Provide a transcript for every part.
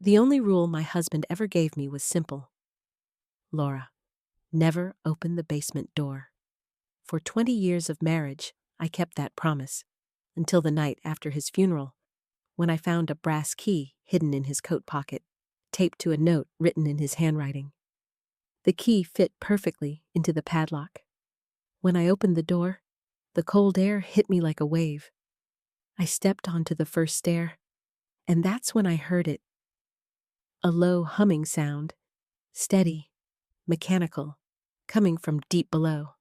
The only rule my husband ever gave me was simple. Laura, never open the basement door. For 20 years of marriage, I kept that promise, until the night after his funeral, when I found a brass key hidden in his coat pocket, taped to a note written in his handwriting. The key fit perfectly into the padlock. When I opened the door, the cold air hit me like a wave. I stepped onto the first stair, and that's when I heard it. A low humming sound, steady, mechanical, coming from deep below.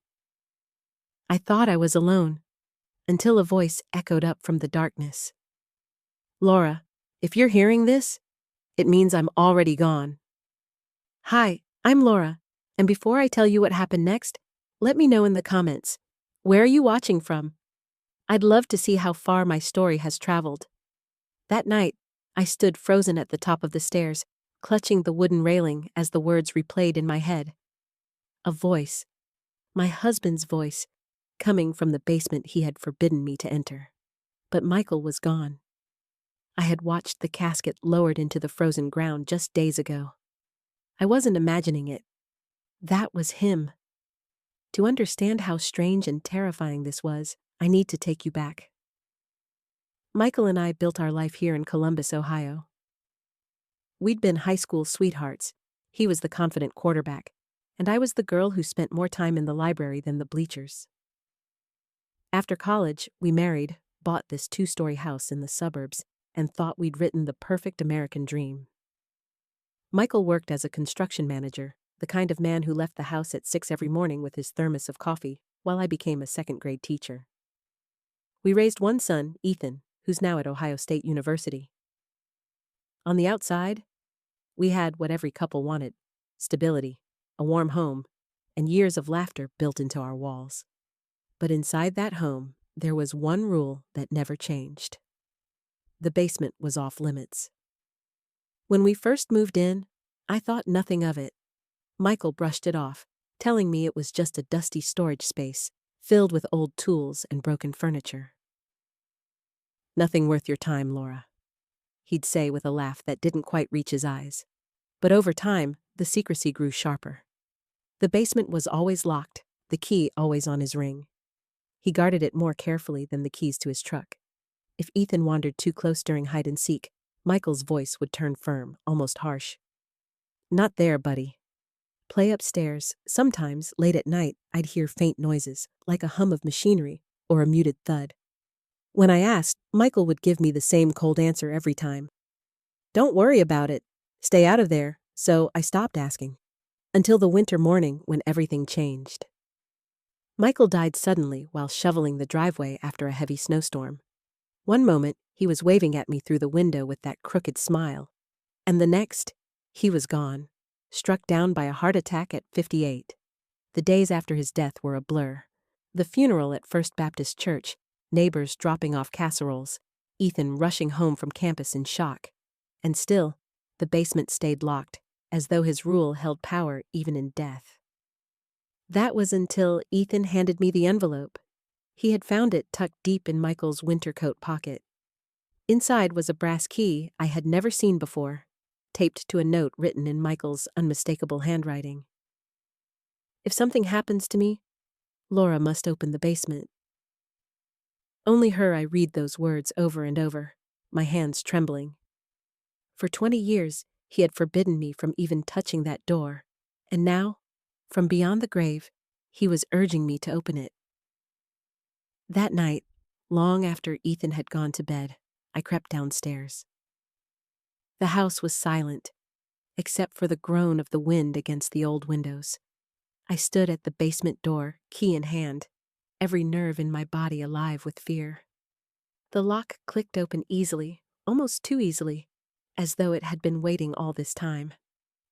I thought I was alone, until a voice echoed up from the darkness. Laura, if you're hearing this, it means I'm already gone. Hi, I'm Laura, and before I tell you what happened next, let me know in the comments. Where are you watching from? I'd love to see how far my story has traveled. That night, I stood frozen at the top of the stairs, clutching the wooden railing as the words replayed in my head. A voice, my husband's voice, coming from the basement he had forbidden me to enter. But Michael was gone. I had watched the casket lowered into the frozen ground just days ago. I wasn't imagining it. That was him. To understand how strange and terrifying this was, I need to take you back. Michael and I built our life here in Columbus, Ohio. We'd been high school sweethearts. He was the confident quarterback, and I was the girl who spent more time in the library than the bleachers. After college, we married, bought this 2-story house in the suburbs, and thought we'd written the perfect American dream. Michael worked as a construction manager, the kind of man who left the house at 6 every morning with his thermos of coffee, while I became a second-grade teacher. We raised one son, Ethan, who's now at Ohio State University. On the outside, we had what every couple wanted: stability, a warm home, and years of laughter built into our walls. But inside that home, there was one rule that never changed. The basement was off limits. When we first moved in, I thought nothing of it. Michael brushed it off, telling me it was just a dusty storage space, filled with old tools and broken furniture. Nothing worth your time, Laura, he'd say with a laugh that didn't quite reach his eyes. But over time, the secrecy grew sharper. The basement was always locked, the key always on his ring. He guarded it more carefully than the keys to his truck. If Ethan wandered too close during hide and seek, Michael's voice would turn firm, almost harsh. Not there, buddy. Play upstairs. Sometimes, late at night, I'd hear faint noises, like a hum of machinery or a muted thud. When I asked, Michael would give me the same cold answer every time. Don't worry about it. Stay out of there. So I stopped asking. Until the winter morning when everything changed. Michael died suddenly while shoveling the driveway after a heavy snowstorm. One moment, he was waving at me through the window with that crooked smile. And the next, he was gone, struck down by a heart attack at 58. The days after his death were a blur. The funeral at First Baptist Church, neighbors dropping off casseroles, Ethan rushing home from campus in shock. And still, the basement stayed locked, as though his rule held power even in death. That was until Ethan handed me the envelope. He had found it tucked deep in Michael's winter coat pocket. Inside was a brass key I had never seen before, taped to a note written in Michael's unmistakable handwriting. If something happens to me, Laura must open the basement. Only her I read those words over and over, my hands trembling. For 20 years, he had forbidden me from even touching that door, and now, from beyond the grave, he was urging me to open it. That night, long after Ethan had gone to bed, I crept downstairs. The house was silent, except for the groan of the wind against the old windows. I stood at the basement door, key in hand, every nerve in my body alive with fear. The lock clicked open easily, almost too easily, as though it had been waiting all this time.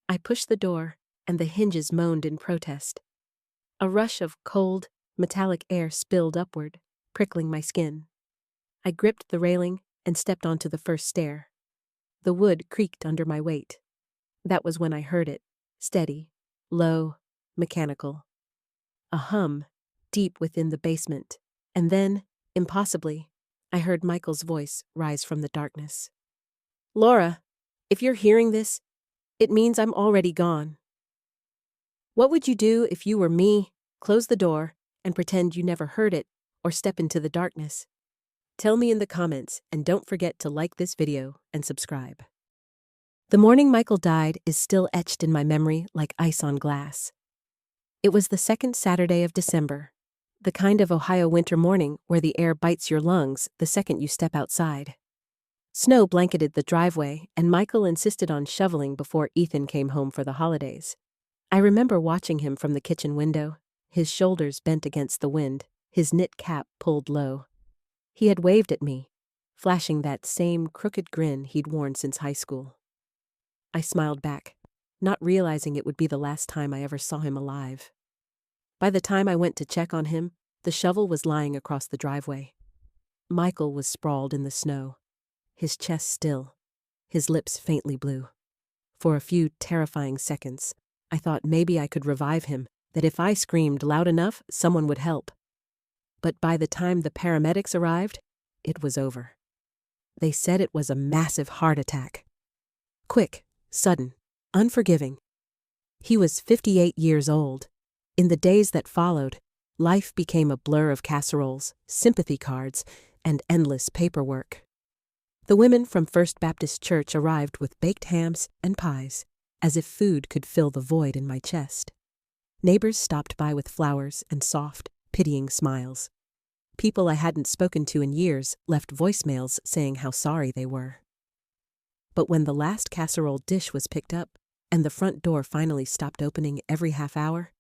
I pushed the door, and the hinges moaned in protest. A rush of cold, metallic air spilled upward, prickling my skin. I gripped the railing and stepped onto the first stair. The wood creaked under my weight. That was when I heard it, steady, low, mechanical. A hum, deep within the basement, and then, impossibly, I heard Michael's voice rise from the darkness. Laura, If you're hearing this, it means I'm already gone. What would you do if you were me? Close the door and pretend you never heard it, or step into the darkness? Tell me in the comments, and don't forget to like this video and subscribe. The morning Michael died is still etched in my memory like ice on glass. It was the second Saturday of December, the kind of Ohio winter morning where the air bites your lungs the second you step outside. Snow blanketed the driveway, and Michael insisted on shoveling before Ethan came home for the holidays. I remember watching him from the kitchen window, his shoulders bent against the wind, his knit cap pulled low. He had waved at me, flashing that same crooked grin he'd worn since high school. I smiled back, not realizing it would be the last time I ever saw him alive. By the time I went to check on him, the shovel was lying across the driveway. Michael was sprawled in the snow, his chest still, his lips faintly blue. For a few terrifying seconds, I thought maybe I could revive him, that if I screamed loud enough, someone would help. But by the time the paramedics arrived, it was over. They said it was a massive heart attack. Quick, sudden, unforgiving. He was 58 years old. In the days that followed, life became a blur of casseroles, sympathy cards, and endless paperwork. The women from First Baptist Church arrived with baked hams and pies, as if food could fill the void in my chest. Neighbors stopped by with flowers and soft, pitying smiles. People I hadn't spoken to in years left voicemails saying how sorry they were. But when the last casserole dish was picked up, and the front door finally stopped opening every half hour,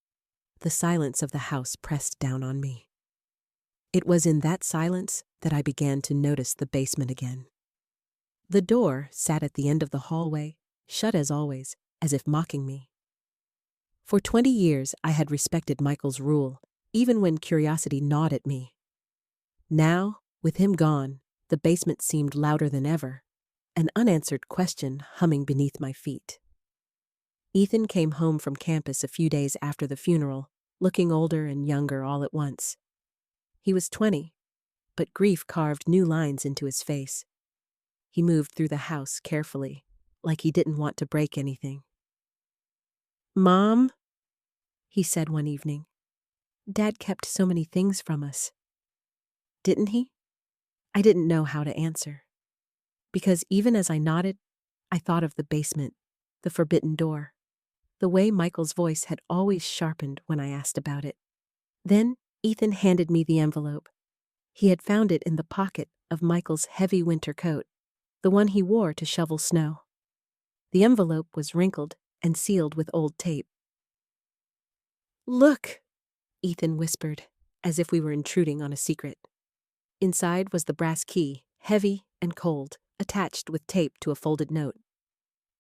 the silence of the house pressed down on me. It was in that silence that I began to notice the basement again. The door sat at the end of the hallway, shut as always, as if mocking me. For 20 years I had respected Michael's rule, even when curiosity gnawed at me. Now, with him gone, the basement seemed louder than ever, an unanswered question humming beneath my feet. Ethan came home from campus a few days after the funeral, looking older and younger all at once. He was 20, but grief carved new lines into his face. He moved through the house carefully, like he didn't want to break anything. "Mom," he said one evening, "Dad kept so many things from us." Didn't he? I didn't know how to answer. Because even as I nodded, I thought of the basement, the forbidden door, the way Michael's voice had always sharpened when I asked about it. Then Ethan handed me the envelope. He had found it in the pocket of Michael's heavy winter coat, the one he wore to shovel snow. The envelope was wrinkled and sealed with old tape. "Look," Ethan whispered, as if we were intruding on a secret. Inside was the brass key, heavy and cold, attached with tape to a folded note.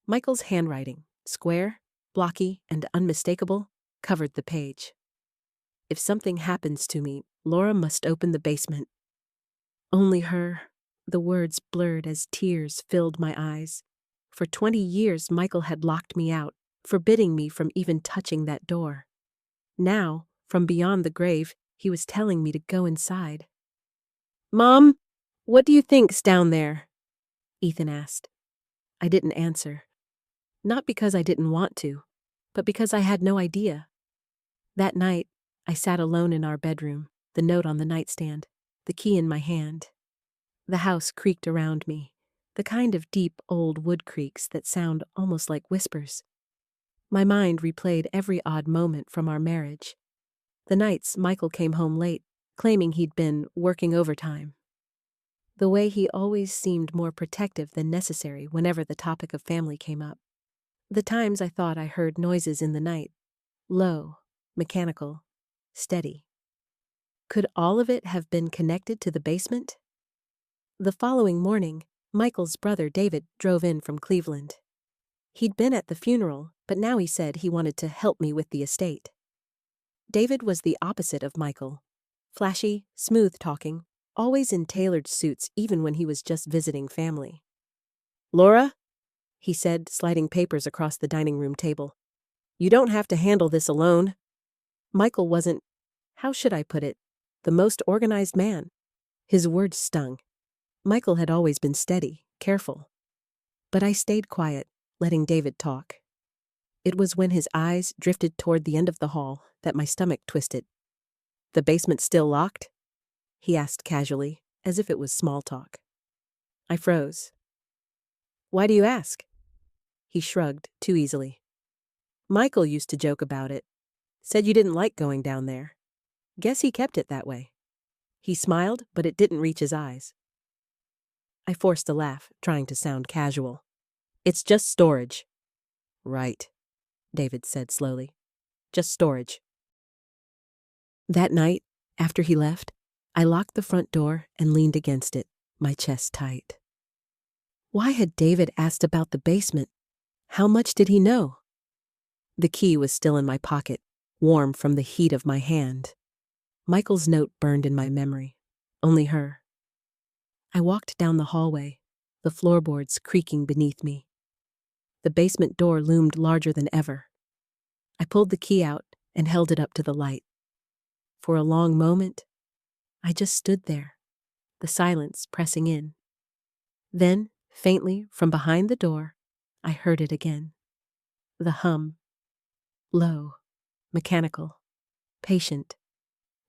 Michael's handwriting, square, blocky, and unmistakable, covered the page. "If something happens to me, Laura must open the basement." Only her. The words blurred as tears filled my eyes. For 20 years, Michael had locked me out, forbidding me from even touching that door. Now, from beyond the grave, he was telling me to go inside. "Mom, what do you think's down there?" Ethan asked. I didn't answer. Not because I didn't want to, but because I had no idea. That night, I sat alone in our bedroom, the note on the nightstand, the key in my hand. The house creaked around me, the kind of deep old wood creaks that sound almost like whispers. My mind replayed every odd moment from our marriage. The nights Michael came home late, claiming he'd been working overtime. The way he always seemed more protective than necessary whenever the topic of family came up. The times I thought I heard noises in the night, low, mechanical, steady. Could all of it have been connected to the basement? The following morning, Michael's brother David drove in from Cleveland. He'd been at the funeral, but now he said he wanted to help me with the estate. David was the opposite of Michael. Flashy, smooth-talking, always in tailored suits even when he was just visiting family. "Laura," he said, sliding papers across the dining room table, "you don't have to handle this alone." Michael wasn't, how should I put it, the most organized man. His words stung. Michael had always been steady, careful. But I stayed quiet, letting David talk. It was when his eyes drifted toward the end of the hall that my stomach twisted. "The basement still locked?" he asked casually, as if it was small talk. I froze. "Why do you ask?" He shrugged too easily. "Michael used to joke about it. Said you didn't like going down there. Guess he kept it that way." He smiled, but it didn't reach his eyes. I forced a laugh, trying to sound casual. "It's just storage." "Right," David said slowly. "Just storage." That night, after he left, I locked the front door and leaned against it, my chest tight. Why had David asked about the basement? How much did he know? The key was still in my pocket, warm from the heat of my hand. Michael's note burned in my memory. Only her. I walked down the hallway, the floorboards creaking beneath me. The basement door loomed larger than ever. I pulled the key out and held it up to the light. For a long moment, I just stood there, the silence pressing in. Then, faintly from behind the door, I heard it again. The hum. Low, mechanical, patient.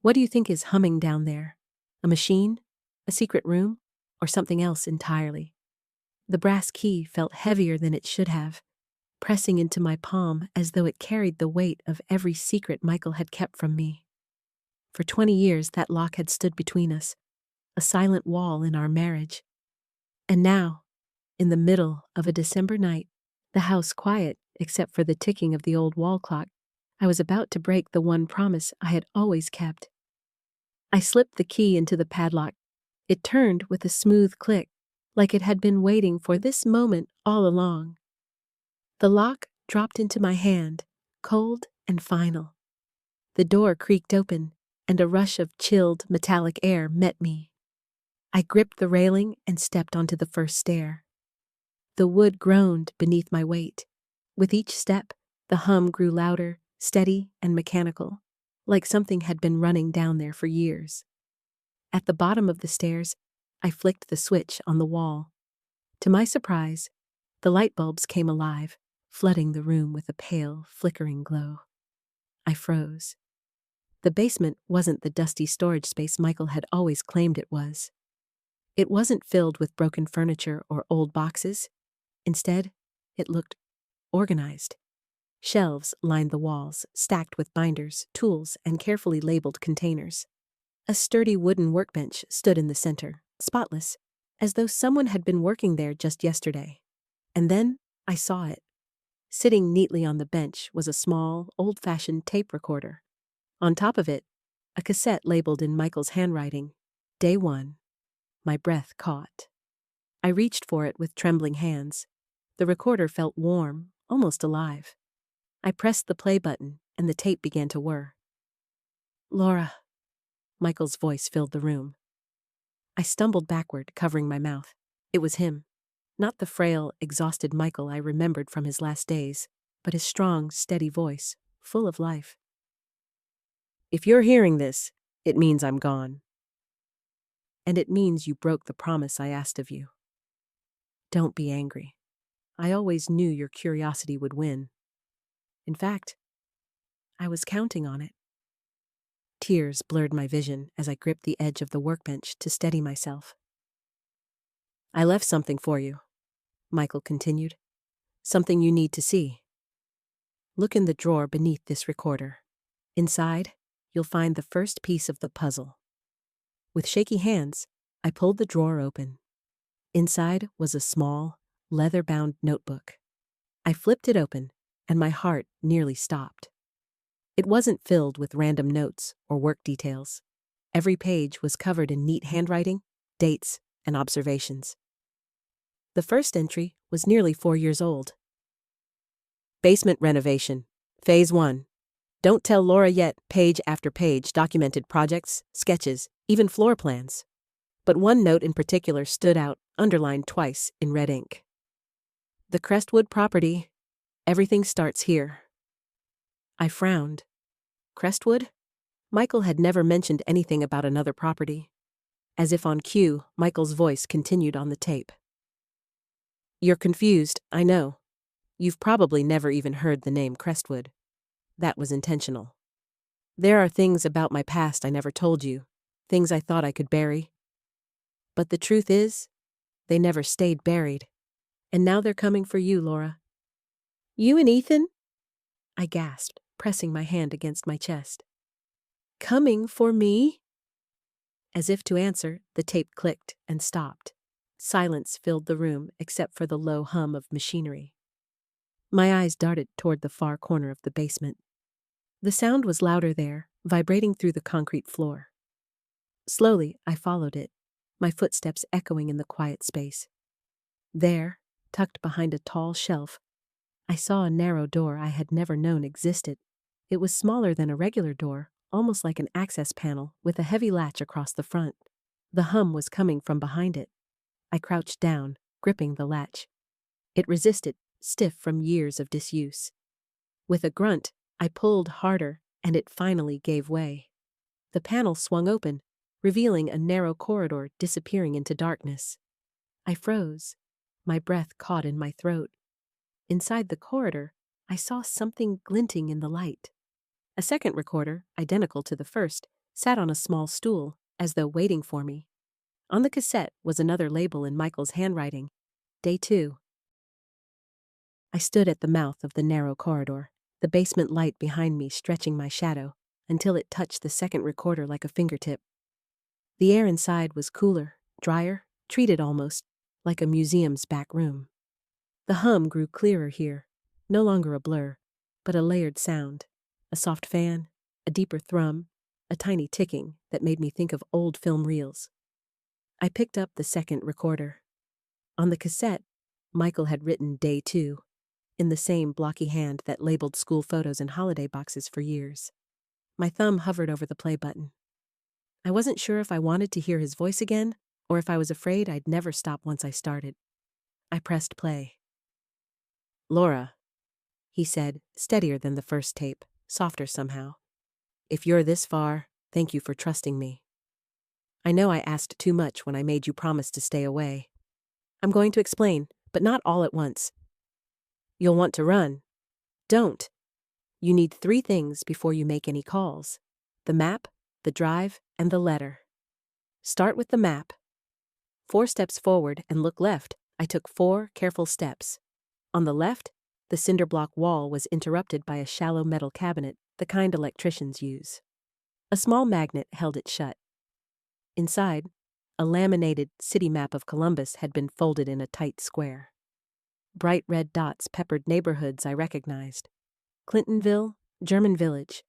What do you think is humming down there? A machine? A secret room? Or something else entirely? The brass key felt heavier than it should have, pressing into my palm as though it carried the weight of every secret Michael had kept from me. For 20 years that lock had stood between us, a silent wall in our marriage. And now, in the middle of a December night, the house quiet except for the ticking of the old wall clock, I was about to break the one promise I had always kept. I slipped the key into the padlock. It turned with a smooth click, like it had been waiting for this moment all along. The lock dropped into my hand, cold and final. The door creaked open, and a rush of chilled, metallic air met me. I gripped the railing and stepped onto the first stair. The wood groaned beneath my weight. With each step, the hum grew louder, steady, and mechanical, like something had been running down there for years. At the bottom of the stairs, I flicked the switch on the wall. To my surprise, the light bulbs came alive, flooding the room with a pale, flickering glow. I froze. The basement wasn't the dusty storage space Michael had always claimed it was. It wasn't filled with broken furniture or old boxes. Instead, it looked organized. Shelves lined the walls, stacked with binders, tools, and carefully labeled containers. A sturdy wooden workbench stood in the center, spotless, as though someone had been working there just yesterday. And then I saw it. Sitting neatly on the bench was a small, old-fashioned tape recorder. On top of it, a cassette labeled in Michael's handwriting, Day 1. My breath caught. I reached for it with trembling hands. The recorder felt warm, almost alive. I pressed the play button, and the tape began to whir. "Laura," Michael's voice filled the room. I stumbled backward, covering my mouth. It was him. Not the frail, exhausted Michael I remembered from his last days, but his strong, steady voice, full of life. "If you're hearing this, it means I'm gone. And it means you broke the promise I asked of you. Don't be angry. I always knew your curiosity would win. In fact, I was counting on it." Tears blurred my vision as I gripped the edge of the workbench to steady myself. "I left something for you," Michael continued. "Something you need to see. Look in the drawer beneath this recorder. Inside, you'll find the first piece of the puzzle." With shaky hands, I pulled the drawer open. Inside was a small, leather-bound notebook. I flipped it open, and my heart nearly stopped. It wasn't filled with random notes or work details. Every page was covered in neat handwriting, dates, and observations. The first entry was nearly 4 years old. "Basement renovation. Phase 1. Don't tell Laura yet." Page after page documented projects, sketches, even floor plans. But one note in particular stood out, underlined twice in red ink. "The Crestwood property. Everything starts here." I frowned. Crestwood? Michael had never mentioned anything about another property. As if on cue, Michael's voice continued on the tape. You're confused, I know. You've probably never even heard the name Crestwood. That was intentional. There are things about my past I never told you, things I thought I could bury. But the truth is, they never stayed buried. And now they're coming for you, Laura. You and Ethan? I gasped, pressing my hand against my chest. Coming for me? As if to answer, the tape clicked and stopped. Silence filled the room except for the low hum of machinery. My eyes darted toward the far corner of the basement. The sound was louder there, vibrating through the concrete floor. Slowly, I followed it, my footsteps echoing in the quiet space. There, tucked behind a tall shelf, I saw a narrow door I had never known existed. It was smaller than a regular door, almost like an access panel with a heavy latch across the front. The hum was coming from behind it. I crouched down, gripping the latch. It resisted, stiff from years of disuse. With a grunt, I pulled harder, and it finally gave way. The panel swung open, revealing a narrow corridor disappearing into darkness. I froze, my breath caught in my throat. Inside the corridor, I saw something glinting in the light. A second recorder, identical to the first, sat on a small stool, as though waiting for me. On the cassette was another label in Michael's handwriting, Day 2. I stood at the mouth of the narrow corridor, the basement light behind me stretching my shadow, until it touched the second recorder like a fingertip. The air inside was cooler, drier, treated almost, like a museum's back room. The hum grew clearer here, no longer a blur, but a layered sound. A soft fan, a deeper thrum, a tiny ticking that made me think of old film reels. I picked up the second recorder. On the cassette, Michael had written Day 2, in the same blocky hand that labeled school photos and holiday boxes for years. My thumb hovered over the play button. I wasn't sure if I wanted to hear his voice again, or if I was afraid I'd never stop once I started. I pressed play. Laura, he said, steadier than the first tape, softer somehow. If you're this far, thank you for trusting me. I know I asked too much when I made you promise to stay away. I'm going to explain, but not all at once. You'll want to run. Don't. You need 3 things before you make any calls: the map, the drive, and the letter. Start with the map. 4 steps forward and look left. I took 4 careful steps. On the left, the cinder block wall was interrupted by a shallow metal cabinet, the kind electricians use. A small magnet held it shut. Inside, a laminated city map of Columbus had been folded in a tight square. Bright red dots peppered neighborhoods I recognized: Clintonville, German Village,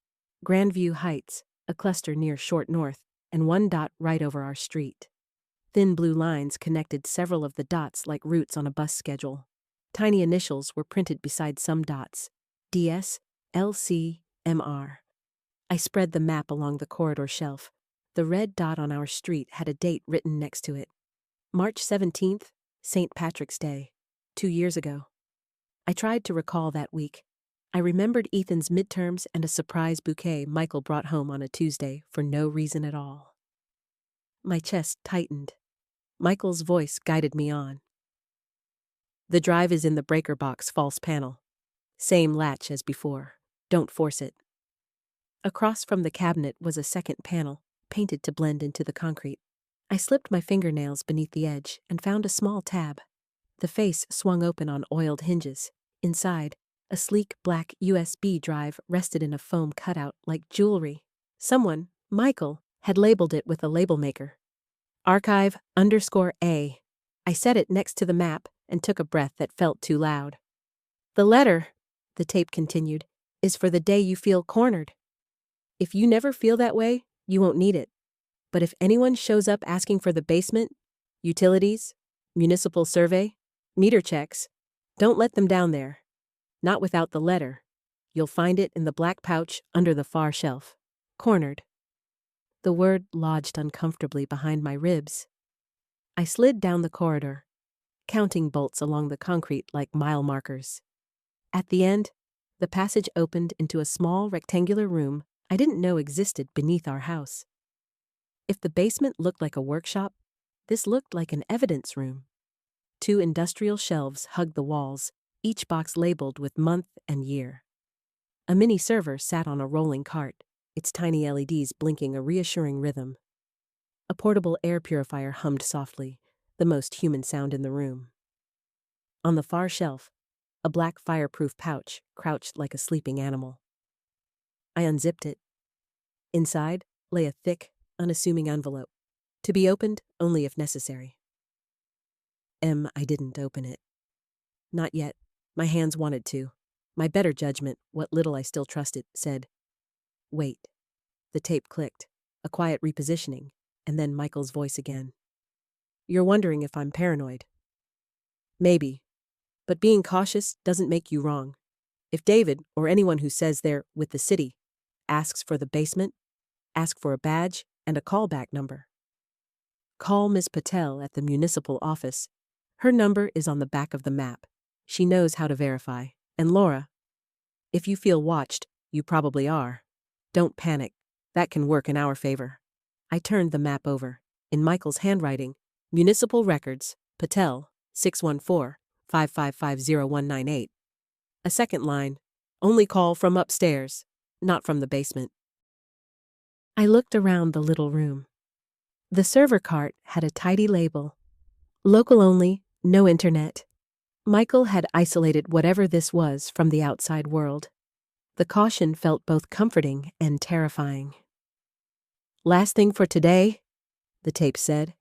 Grandview Heights, a cluster near Short North, and 1 dot right over our street. Thin blue lines connected several of the dots like routes on a bus schedule. Tiny initials were printed beside some dots: DS, LC, MR. I spread the map along the corridor shelf. The red dot on our street had a date written next to it: March 17th, St. Patrick's Day, 2 years ago. I tried to recall that week. I remembered Ethan's midterms and a surprise bouquet Michael brought home on a Tuesday for no reason at all. My chest tightened. Michael's voice guided me on. The drive is in the breaker box false panel. Same latch as before. Don't force it. Across from the cabinet was a second panel, painted to blend into the concrete. I slipped my fingernails beneath the edge and found a small tab. The face swung open on oiled hinges. Inside, a sleek black USB drive rested in a foam cutout like jewelry. Someone, Michael, had labeled it with a label maker. Archive_A. I set it next to the map and took a breath that felt too loud. The letter, the tape continued, is for the day you feel cornered. If you never feel that way, you won't need it. But if anyone shows up asking for the basement, utilities, municipal survey, meter checks, don't let them down there. Not without the letter. You'll find it in the black pouch under the far shelf. Cornered. The word lodged uncomfortably behind my ribs. I slid down the corridor, counting bolts along the concrete like mile markers. At the end, the passage opened into a small rectangular room I didn't know existed beneath our house. If the basement looked like a workshop, this looked like an evidence room. 2 industrial shelves hugged the walls, each box labeled with month and year. A mini server sat on a rolling cart, its tiny LEDs blinking a reassuring rhythm. A portable air purifier hummed softly, the most human sound in the room. On the far shelf, a black fireproof pouch crouched like a sleeping animal. I unzipped it. Inside lay a thick, unassuming envelope, to be opened only if necessary. I didn't open it. Not yet. My hands wanted to. My better judgment, what little I still trusted, said, "Wait." The tape clicked, a quiet repositioning, and then Michael's voice again. "You're wondering if I'm paranoid. Maybe. But being cautious doesn't make you wrong. If David, or anyone who says they're with the city, asks for the basement, ask for a badge and a callback number. Call Ms. Patel at the municipal office. Her number is on the back of the map. She knows how to verify. And Laura, if you feel watched, you probably are. Don't panic. That can work in our favor." I turned the map over. In Michael's handwriting, Municipal Records, Patel, 614-555-0198. A second line, "Only call from upstairs, not from the basement." I looked around the little room. The server cart had a tidy label. Local only, no internet. Michael had isolated whatever this was from the outside world. The caution felt both comforting and terrifying. "Last thing for today," the tape said.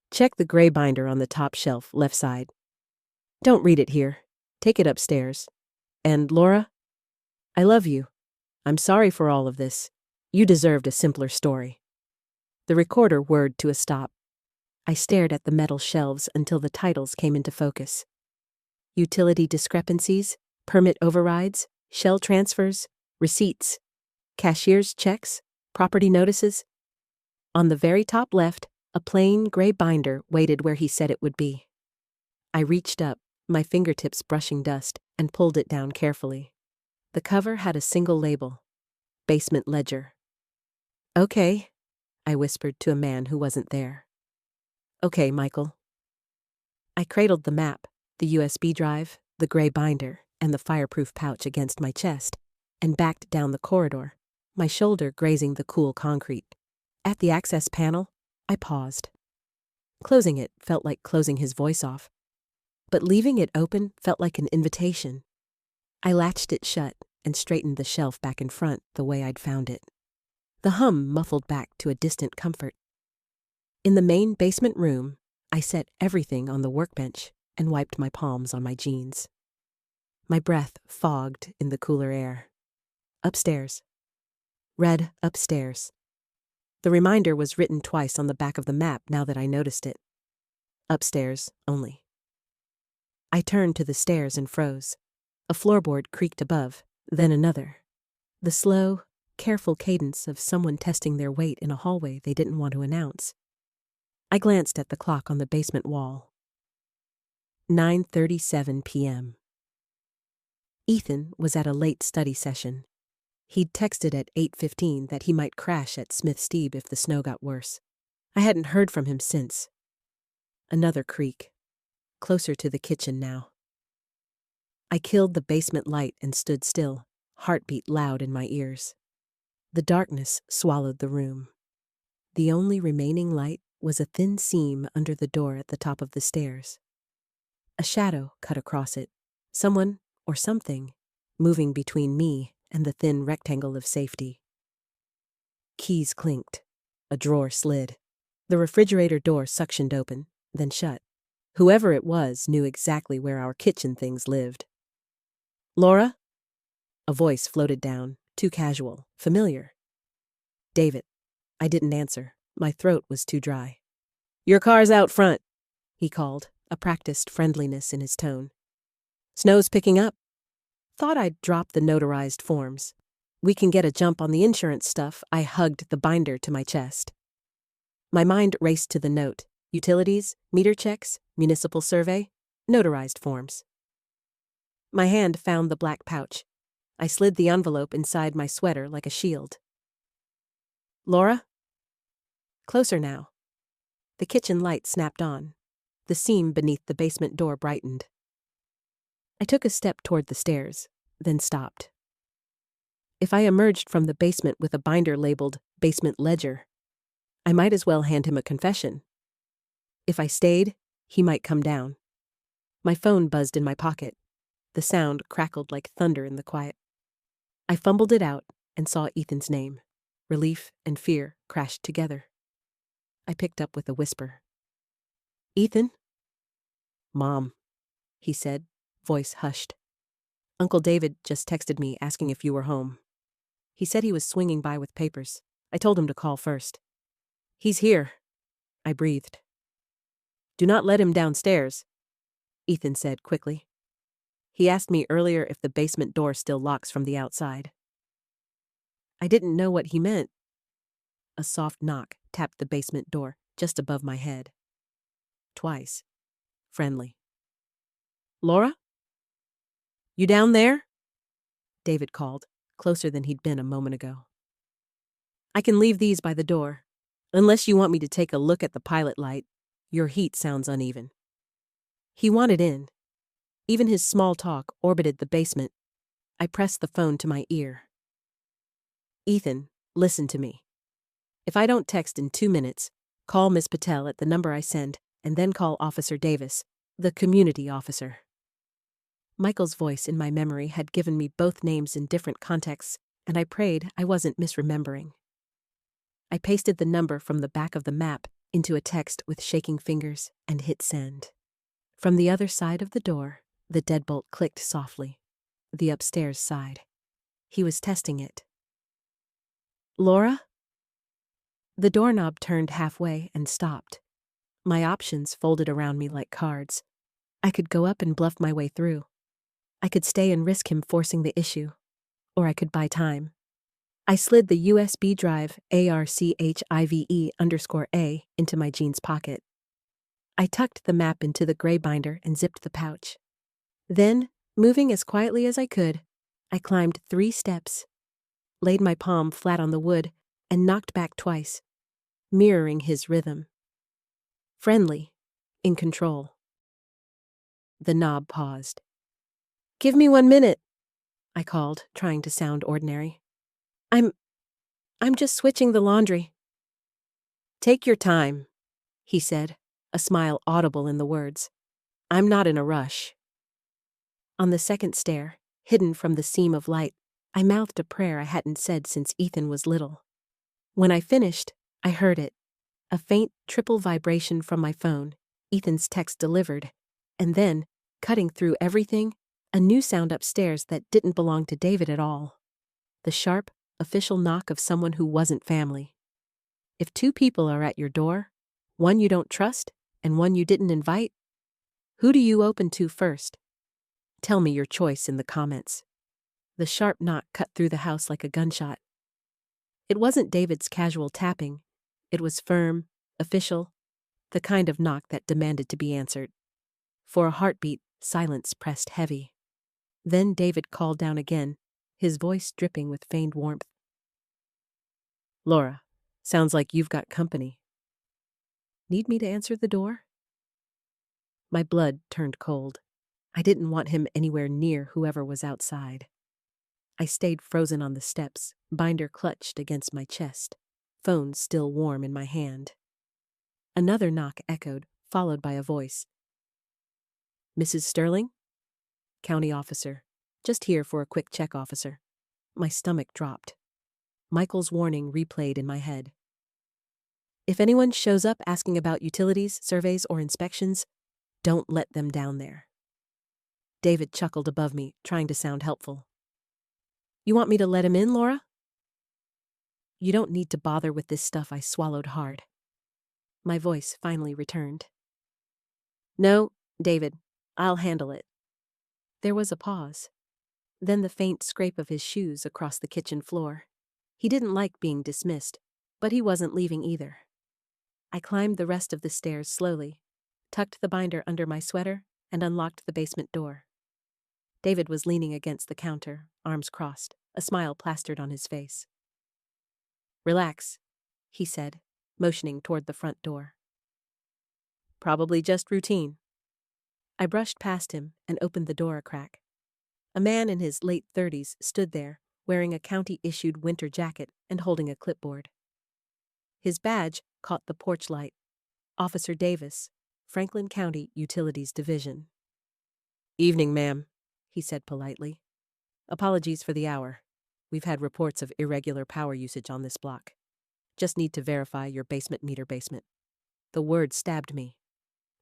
"Check the gray binder on the top shelf, left side. Don't read it here. Take it upstairs. And Laura, I love you. I'm sorry for all of this. You deserved a simpler story." The recorder whirred to a stop. I stared at the metal shelves until the titles came into focus. Utility discrepancies, permit overrides, shell transfers, receipts, cashier's checks, property notices. On the very top left, a plain gray binder waited where he said it would be. I reached up, my fingertips brushing dust, and pulled it down carefully. The cover had a single label, Basement Ledger. "Okay," I whispered to a man who wasn't there. "Okay, Michael." I cradled the map, the USB drive, the gray binder, and the fireproof pouch against my chest, and backed down the corridor, my shoulder grazing the cool concrete. At the access panel, I paused. Closing it felt like closing his voice off, but leaving it open felt like an invitation. I latched it shut and straightened the shelf back in front the way I'd found it. The hum muffled back to a distant comfort. In the main basement room, I set everything on the workbench and wiped my palms on my jeans. My breath fogged in the cooler air. Upstairs. Read upstairs. The reminder was written twice on the back of the map now that I noticed it. Upstairs only. I turned to the stairs and froze. A floorboard creaked above, then another. The slow, careful cadence of someone testing their weight in a hallway they didn't want to announce. I glanced at the clock on the basement wall. 9:37 p.m. Ethan was at a late study session. He'd texted at 8:15 that he might crash at Smith Steeb if the snow got worse. I hadn't heard from him since. Another creak. Closer to the kitchen now. I killed the basement light and stood still, heartbeat loud in my ears. The darkness swallowed the room. The only remaining light was a thin seam under the door at the top of the stairs. A shadow cut across it, someone or something moving between me and the thin rectangle of safety. Keys clinked. A drawer slid. The refrigerator door suctioned open, then shut. Whoever it was knew exactly where our kitchen things lived. "Laura?" A voice floated down, too casual, familiar. "David." I didn't answer. My throat was too dry. "Your car's out front," he called, a practiced friendliness in his tone. "Snow's picking up." Thought I'd drop the notarized forms. "We can get a jump on the insurance stuff." I hugged the binder to my chest. My mind raced to the note. Utilities, meter checks, municipal survey, notarized forms. My hand found the black pouch. I slid the envelope inside my sweater like a shield. "Laura?" Closer now. The kitchen light snapped on. The seam beneath the basement door brightened. I took a step toward the stairs, then stopped. If I emerged from the basement with a binder labeled Basement Ledger, I might as well hand him a confession. If I stayed, he might come down. My phone buzzed in my pocket. The sound crackled like thunder in the quiet. I fumbled it out and saw Ethan's name. Relief and fear crashed together. I picked up with a whisper. "Ethan?" "Mom," he said, voice hushed. "Uncle David just texted me asking if you were home. He said he was swinging by with papers. I told him to call first." "He's here," I breathed. "Do not let him downstairs," Ethan said quickly. "He asked me earlier if the basement door still locks from the outside." I didn't know what he meant. A soft knock tapped the basement door just above my head. Twice. Friendly. "Laura? You down there?" David called, closer than he'd been a moment ago. "I can leave these by the door, unless you want me to take a look at the pilot light. Your heat sounds uneven." He wanted in. Even his small talk orbited the basement. I pressed the phone to my ear. "Ethan, listen to me. If I don't text in 2 minutes, call Miss Patel at the number I send, and then call Officer Davis, the community officer." Michael's voice in my memory had given me both names in different contexts, and I prayed I wasn't misremembering. I pasted the number from the back of the map into a text with shaking fingers and hit send. From the other side of the door, the deadbolt clicked softly. The upstairs side. He was testing it. "Laura?" The doorknob turned halfway and stopped. My options folded around me like cards. I could go up and bluff my way through. I could stay and risk him forcing the issue. Or I could buy time. I slid the USB drive ARCHIVE_A into my jeans pocket. I tucked the map into the gray binder and zipped the pouch. Then, moving as quietly as I could, I climbed 3 steps, laid my palm flat on the wood, and knocked back twice, mirroring his rhythm. Friendly, in control. The knob paused. "Give me 1 minute," I called, trying to sound ordinary. I'm just switching the laundry." "Take your time," he said, a smile audible in the words. "I'm not in a rush." On the second stair, hidden from the seam of light, I mouthed a prayer I hadn't said since Ethan was little. When I finished, I heard it. A faint triple vibration from my phone, Ethan's text delivered, and then, cutting through everything, a new sound upstairs that didn't belong to David at all. The sharp, official knock of someone who wasn't family. If 2 people are at your door, one you don't trust and one you didn't invite, who do you open to first? Tell me your choice in the comments. The sharp knock cut through the house like a gunshot. It wasn't David's casual tapping. It was firm, official, the kind of knock that demanded to be answered. For a heartbeat, silence pressed heavy. Then David called down again, his voice dripping with feigned warmth. "Laura, sounds like you've got company." Need me to answer the door? My blood turned cold. I didn't want him anywhere near whoever was outside. I stayed frozen on the steps, binder clutched against my chest, phone still warm in my hand. Another knock echoed, followed by a voice. "Mrs. Sterling?" "County officer. Just here for a quick check, officer." My stomach dropped. Michael's warning replayed in my head. "If anyone shows up asking about utilities, surveys, or inspections, don't let them down there." David chuckled above me, trying to sound helpful. "You want me to let him in, Laura?" "You don't need to bother with this stuff," I swallowed hard. My voice finally returned. "No, David, I'll handle it." There was a pause. Then the faint scrape of his shoes across the kitchen floor. He didn't like being dismissed, but he wasn't leaving either. I climbed the rest of the stairs slowly, tucked the binder under my sweater, and unlocked the basement door. David was leaning against the counter, arms crossed, a smile plastered on his face. "Relax," he said, motioning toward the front door. Probably just routine. I brushed past him and opened the door a crack. A man in his late 30s stood there, wearing a county-issued winter jacket and holding a clipboard. His badge caught the porch light. Officer Davis, Franklin County Utilities Division. "Evening, ma'am," he said politely. "Apologies for the hour. We've had reports of irregular power usage on this block. Just need to verify your basement meter." The word stabbed me.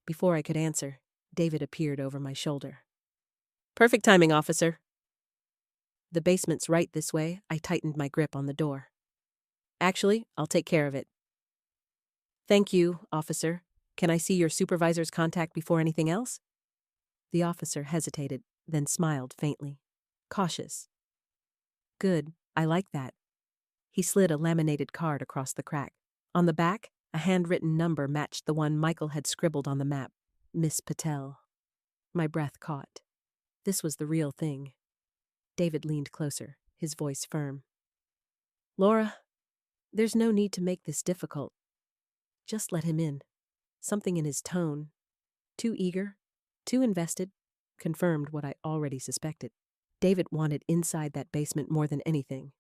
Before I could answer, David appeared over my shoulder. "Perfect timing, officer." "The basement's right this way." I tightened my grip on the door. "Actually, I'll take care of it." "Thank you, officer. Can I see your supervisor's contact before anything else?" The officer hesitated, then smiled faintly. Cautious. "Good, I like that." He slid a laminated card across the crack. On the back, a handwritten number matched the one Michael had scribbled on the map. Miss Patel. My breath caught. This was the real thing. David leaned closer, his voice firm. "Laura, there's no need to make this difficult. Just let him in." Something in his tone, too eager, too invested, confirmed what I already suspected. David wanted inside that basement more than anything.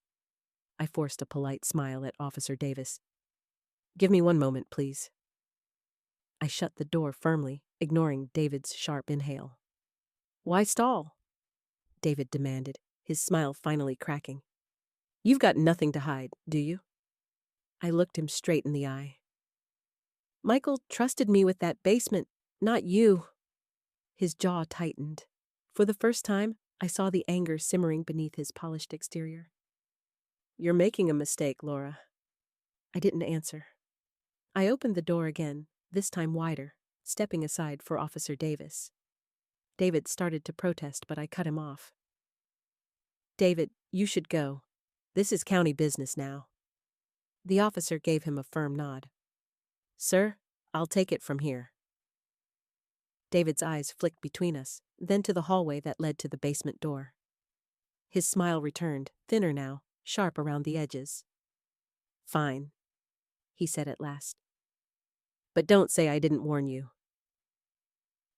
I forced a polite smile at Officer Davis. "Give me one moment, please." I shut the door firmly, ignoring David's sharp inhale. "Why stall?" David demanded, his smile finally cracking. "You've got nothing to hide, do you?" I looked him straight in the eye. "Michael trusted me with that basement, not you." His jaw tightened. For the first time, I saw the anger simmering beneath his polished exterior. "You're making a mistake, Laura." I didn't answer. I opened the door again, this time wider, stepping aside for Officer Davis. David started to protest, but I cut him off. "David, you should go. This is county business now." The officer gave him a firm nod. "Sir, I'll take it from here." David's eyes flicked between us, then to the hallway that led to the basement door. His smile returned, thinner now, sharp around the edges. "Fine," he said at last. "But don't say I didn't warn you."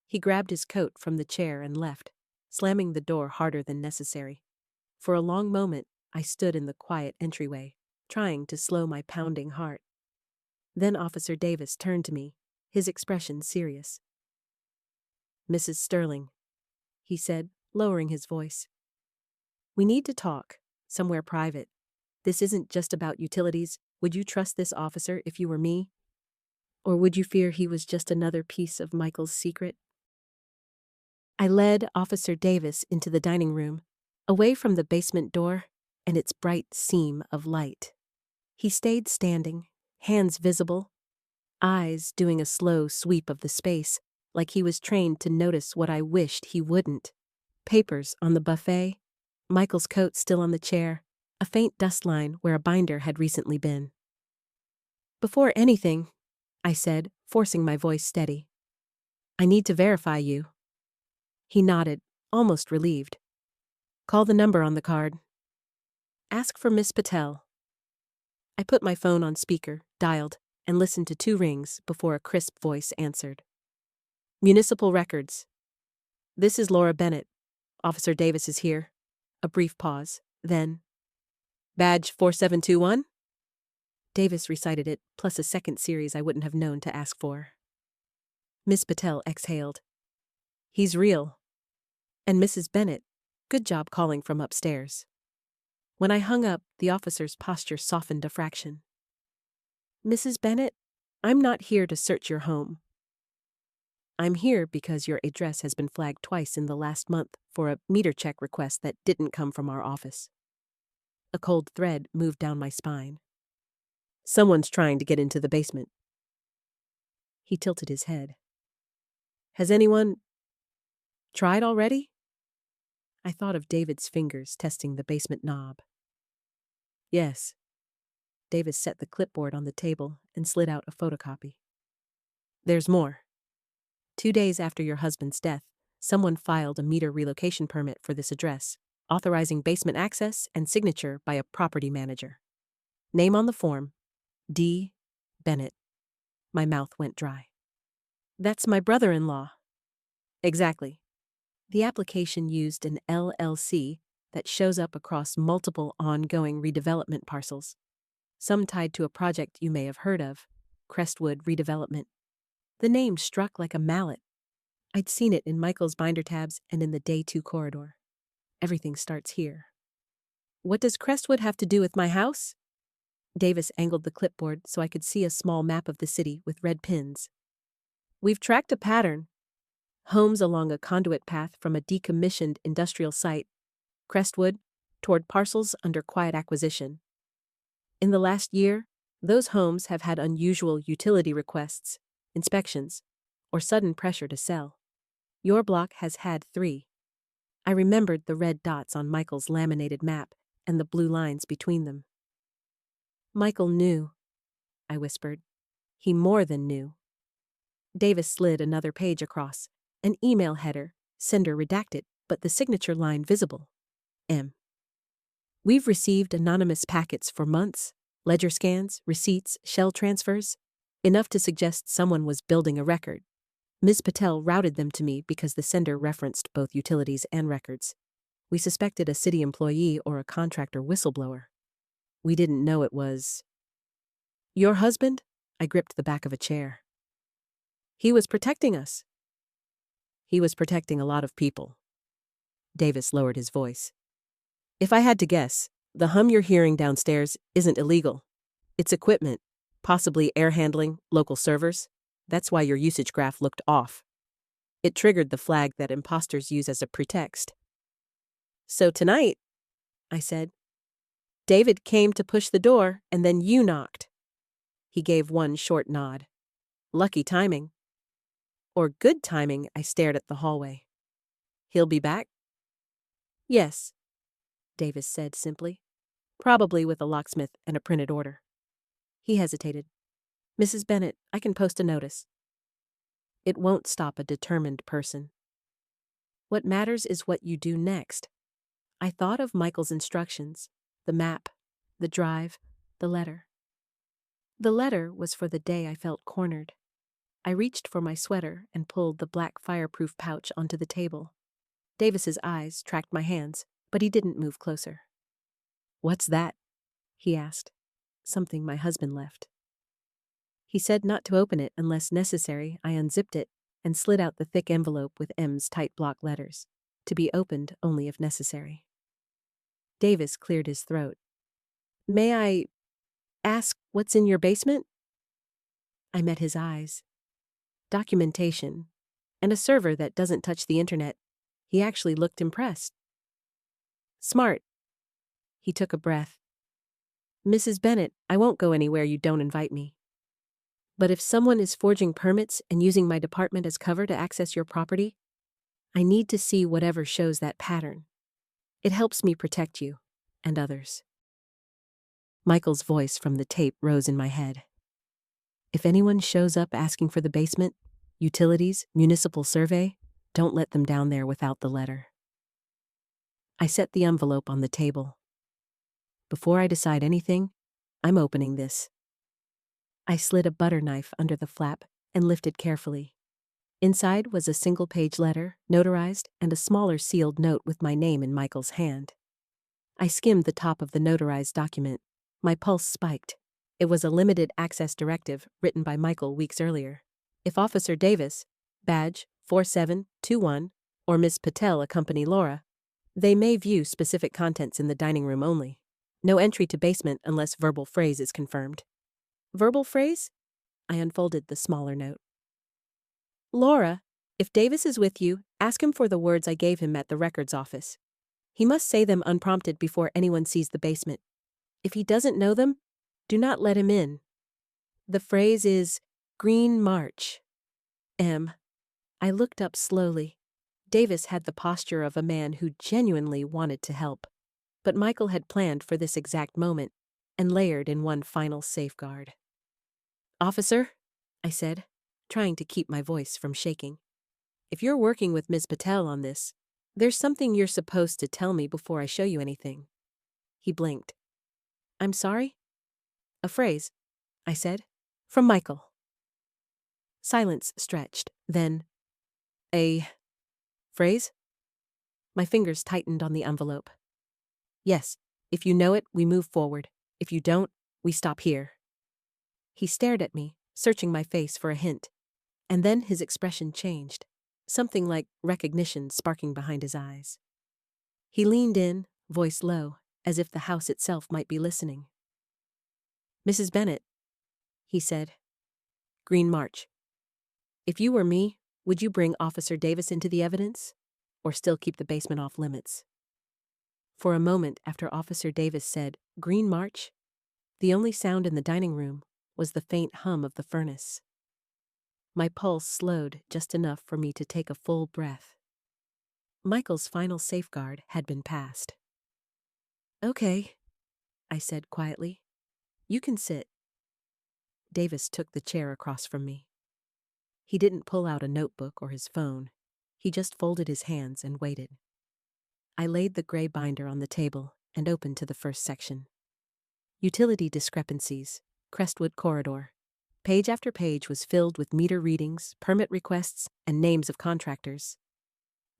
He grabbed his coat from the chair and left, slamming the door harder than necessary. For a long moment, I stood in the quiet entryway, trying to slow my pounding heart. Then Officer Davis turned to me, his expression serious. "Mrs. Sterling," he said, lowering his voice. "We need to talk, somewhere private. This isn't just about utilities. Would you trust this officer if you were me? Or would you fear he was just another piece of Michael's secret?" I led Officer Davis into the dining room, away from the basement door and its bright seam of light. He stayed standing, hands visible, eyes doing a slow sweep of the space, like he was trained to notice what I wished he wouldn't. Papers on the buffet, Michael's coat still on the chair, a faint dust line where a binder had recently been. "Before anything," I said, forcing my voice steady, "I need to verify you." He nodded, almost relieved. "Call the number on the card. Ask for Miss Patel." I put my phone on speaker, dialed, and listened to 2 rings before a crisp voice answered. "Municipal Records. This is Laura Bennett. Officer Davis is here." A brief pause, then, "Badge 4721? Davis recited it, plus a second series I wouldn't have known to ask for. Miss Patel exhaled. "He's real." And Mrs. Bennett, good job calling from upstairs. When I hung up, the officer's posture softened a fraction. "Mrs. Bennett, I'm not here to search your home. I'm here because your address has been flagged twice in the last month for a meter check request that didn't come from our office." A cold thread moved down my spine. "Someone's trying to get into the basement." He tilted his head. "Has anyone tried already?" I thought of David's fingers testing the basement knob. "Yes." Davis set the clipboard on the table and slid out a photocopy. "There's more. 2 days after your husband's death, someone filed a meter relocation permit for this address, authorizing basement access and signature by a property manager. Name on the form, D. Bennett." My mouth went dry. That's my brother-in-law. Exactly. The application used an LLC that shows up across multiple ongoing redevelopment parcels, some tied to a project you may have heard of, Crestwood Redevelopment. The name struck like a mallet. I'd seen it in Michael's binder tabs and in the Day 2 corridor. Everything starts here. What does Crestwood have to do with my house? Davis angled the clipboard so I could see a small map of the city with red pins. We've tracked a pattern. Homes along a conduit path from a decommissioned industrial site, Crestwood, toward parcels under quiet acquisition. In the last year, those homes have had unusual utility requests, inspections, or sudden pressure to sell. Your block has had 3. I remembered the red dots on Michael's laminated map and the blue lines between them. Michael knew, I whispered. He more than knew. Davis slid another page across, an email header, sender redacted, but the signature line visible. M. We've received anonymous packets for months, ledger scans, receipts, shell transfers, enough to suggest someone was building a record. Ms. Patel routed them to me because the sender referenced both utilities and records. We suspected a city employee or a contractor whistleblower. We didn't know it was... Your husband? I gripped the back of a chair. He was protecting us. He was protecting a lot of people. Davis lowered his voice. If I had to guess, the hum you're hearing downstairs isn't illegal. It's equipment, possibly air handling, local servers. That's why your usage graph looked off. It triggered the flag that imposters use as a pretext. So tonight, I said, David came to push the door and then you knocked. He gave one short nod. Lucky timing. Or good timing, I stared at the hallway. He'll be back? Yes, Davis said simply. Probably with a locksmith and a printed order. He hesitated. Mrs. Bennett, I can post a notice. It won't stop a determined person. What matters is what you do next. I thought of Michael's instructions, the map, the drive, the letter. The letter was for the day I felt cornered. I reached for my sweater and pulled the black fireproof pouch onto the table. Davis's eyes tracked my hands, but he didn't move closer. What's that? He asked. Something my husband left. He said not to open it unless necessary. I unzipped it and slid out the thick envelope with M's tight block letters, to be opened only if necessary. Davis cleared his throat. May I ask what's in your basement? I met his eyes. Documentation, and a server that doesn't touch the internet. He actually looked impressed. Smart. He took a breath. Mrs. Bennett, I won't go anywhere you don't invite me. But if someone is forging permits and using my department as cover to access your property, I need to see whatever shows that pattern. It helps me protect you and others. Michael's voice from the tape rose in my head. If anyone shows up asking for the basement, utilities, municipal survey, don't let them down there without the letter. I set the envelope on the table. Before I decide anything, I'm opening this. I slid a butter knife under the flap and lifted carefully. Inside was a single-page letter, notarized, and a smaller sealed note with my name in Michael's hand. I skimmed the top of the notarized document. My pulse spiked. It was a limited access directive written by Michael weeks earlier. If Officer Davis, badge 4721, or Miss Patel accompany Laura, they may view specific contents in the dining room only. No entry to basement unless verbal phrase is confirmed. Verbal phrase? I unfolded the smaller note. Laura, if Davis is with you, ask him for the words I gave him at the records office. He must say them unprompted before anyone sees the basement. If he doesn't know them, do not let him in. The phrase is Green March. M. I looked up slowly. Davis had the posture of a man who genuinely wanted to help. But Michael had planned for this exact moment and layered in one final safeguard. Officer, I said, trying to keep my voice from shaking. If you're working with Ms. Patel on this, there's something you're supposed to tell me before I show you anything. He blinked. I'm sorry? A phrase, I said, from Michael. Silence stretched. Then, a phrase? My fingers tightened on the envelope. Yes, if you know it, we move forward. If you don't, we stop here. He stared at me, searching my face for a hint. And then his expression changed, something like recognition sparking behind his eyes. He leaned in, voice low, as if the house itself might be listening. Mrs. Bennet, he said. Green March. If you were me, would you bring Officer Davis into the evidence? Or still keep the basement off limits? For a moment after Officer Davis said, Green March, the only sound in the dining room was the faint hum of the furnace. My pulse slowed just enough for me to take a full breath. Michael's final safeguard had been passed. Okay, I said quietly. You can sit. Davis took the chair across from me. He didn't pull out a notebook or his phone. He just folded his hands and waited. I laid the gray binder on the table and opened to the first section. Utility discrepancies, Crestwood Corridor. Page after page was filled with meter readings, permit requests, and names of contractors.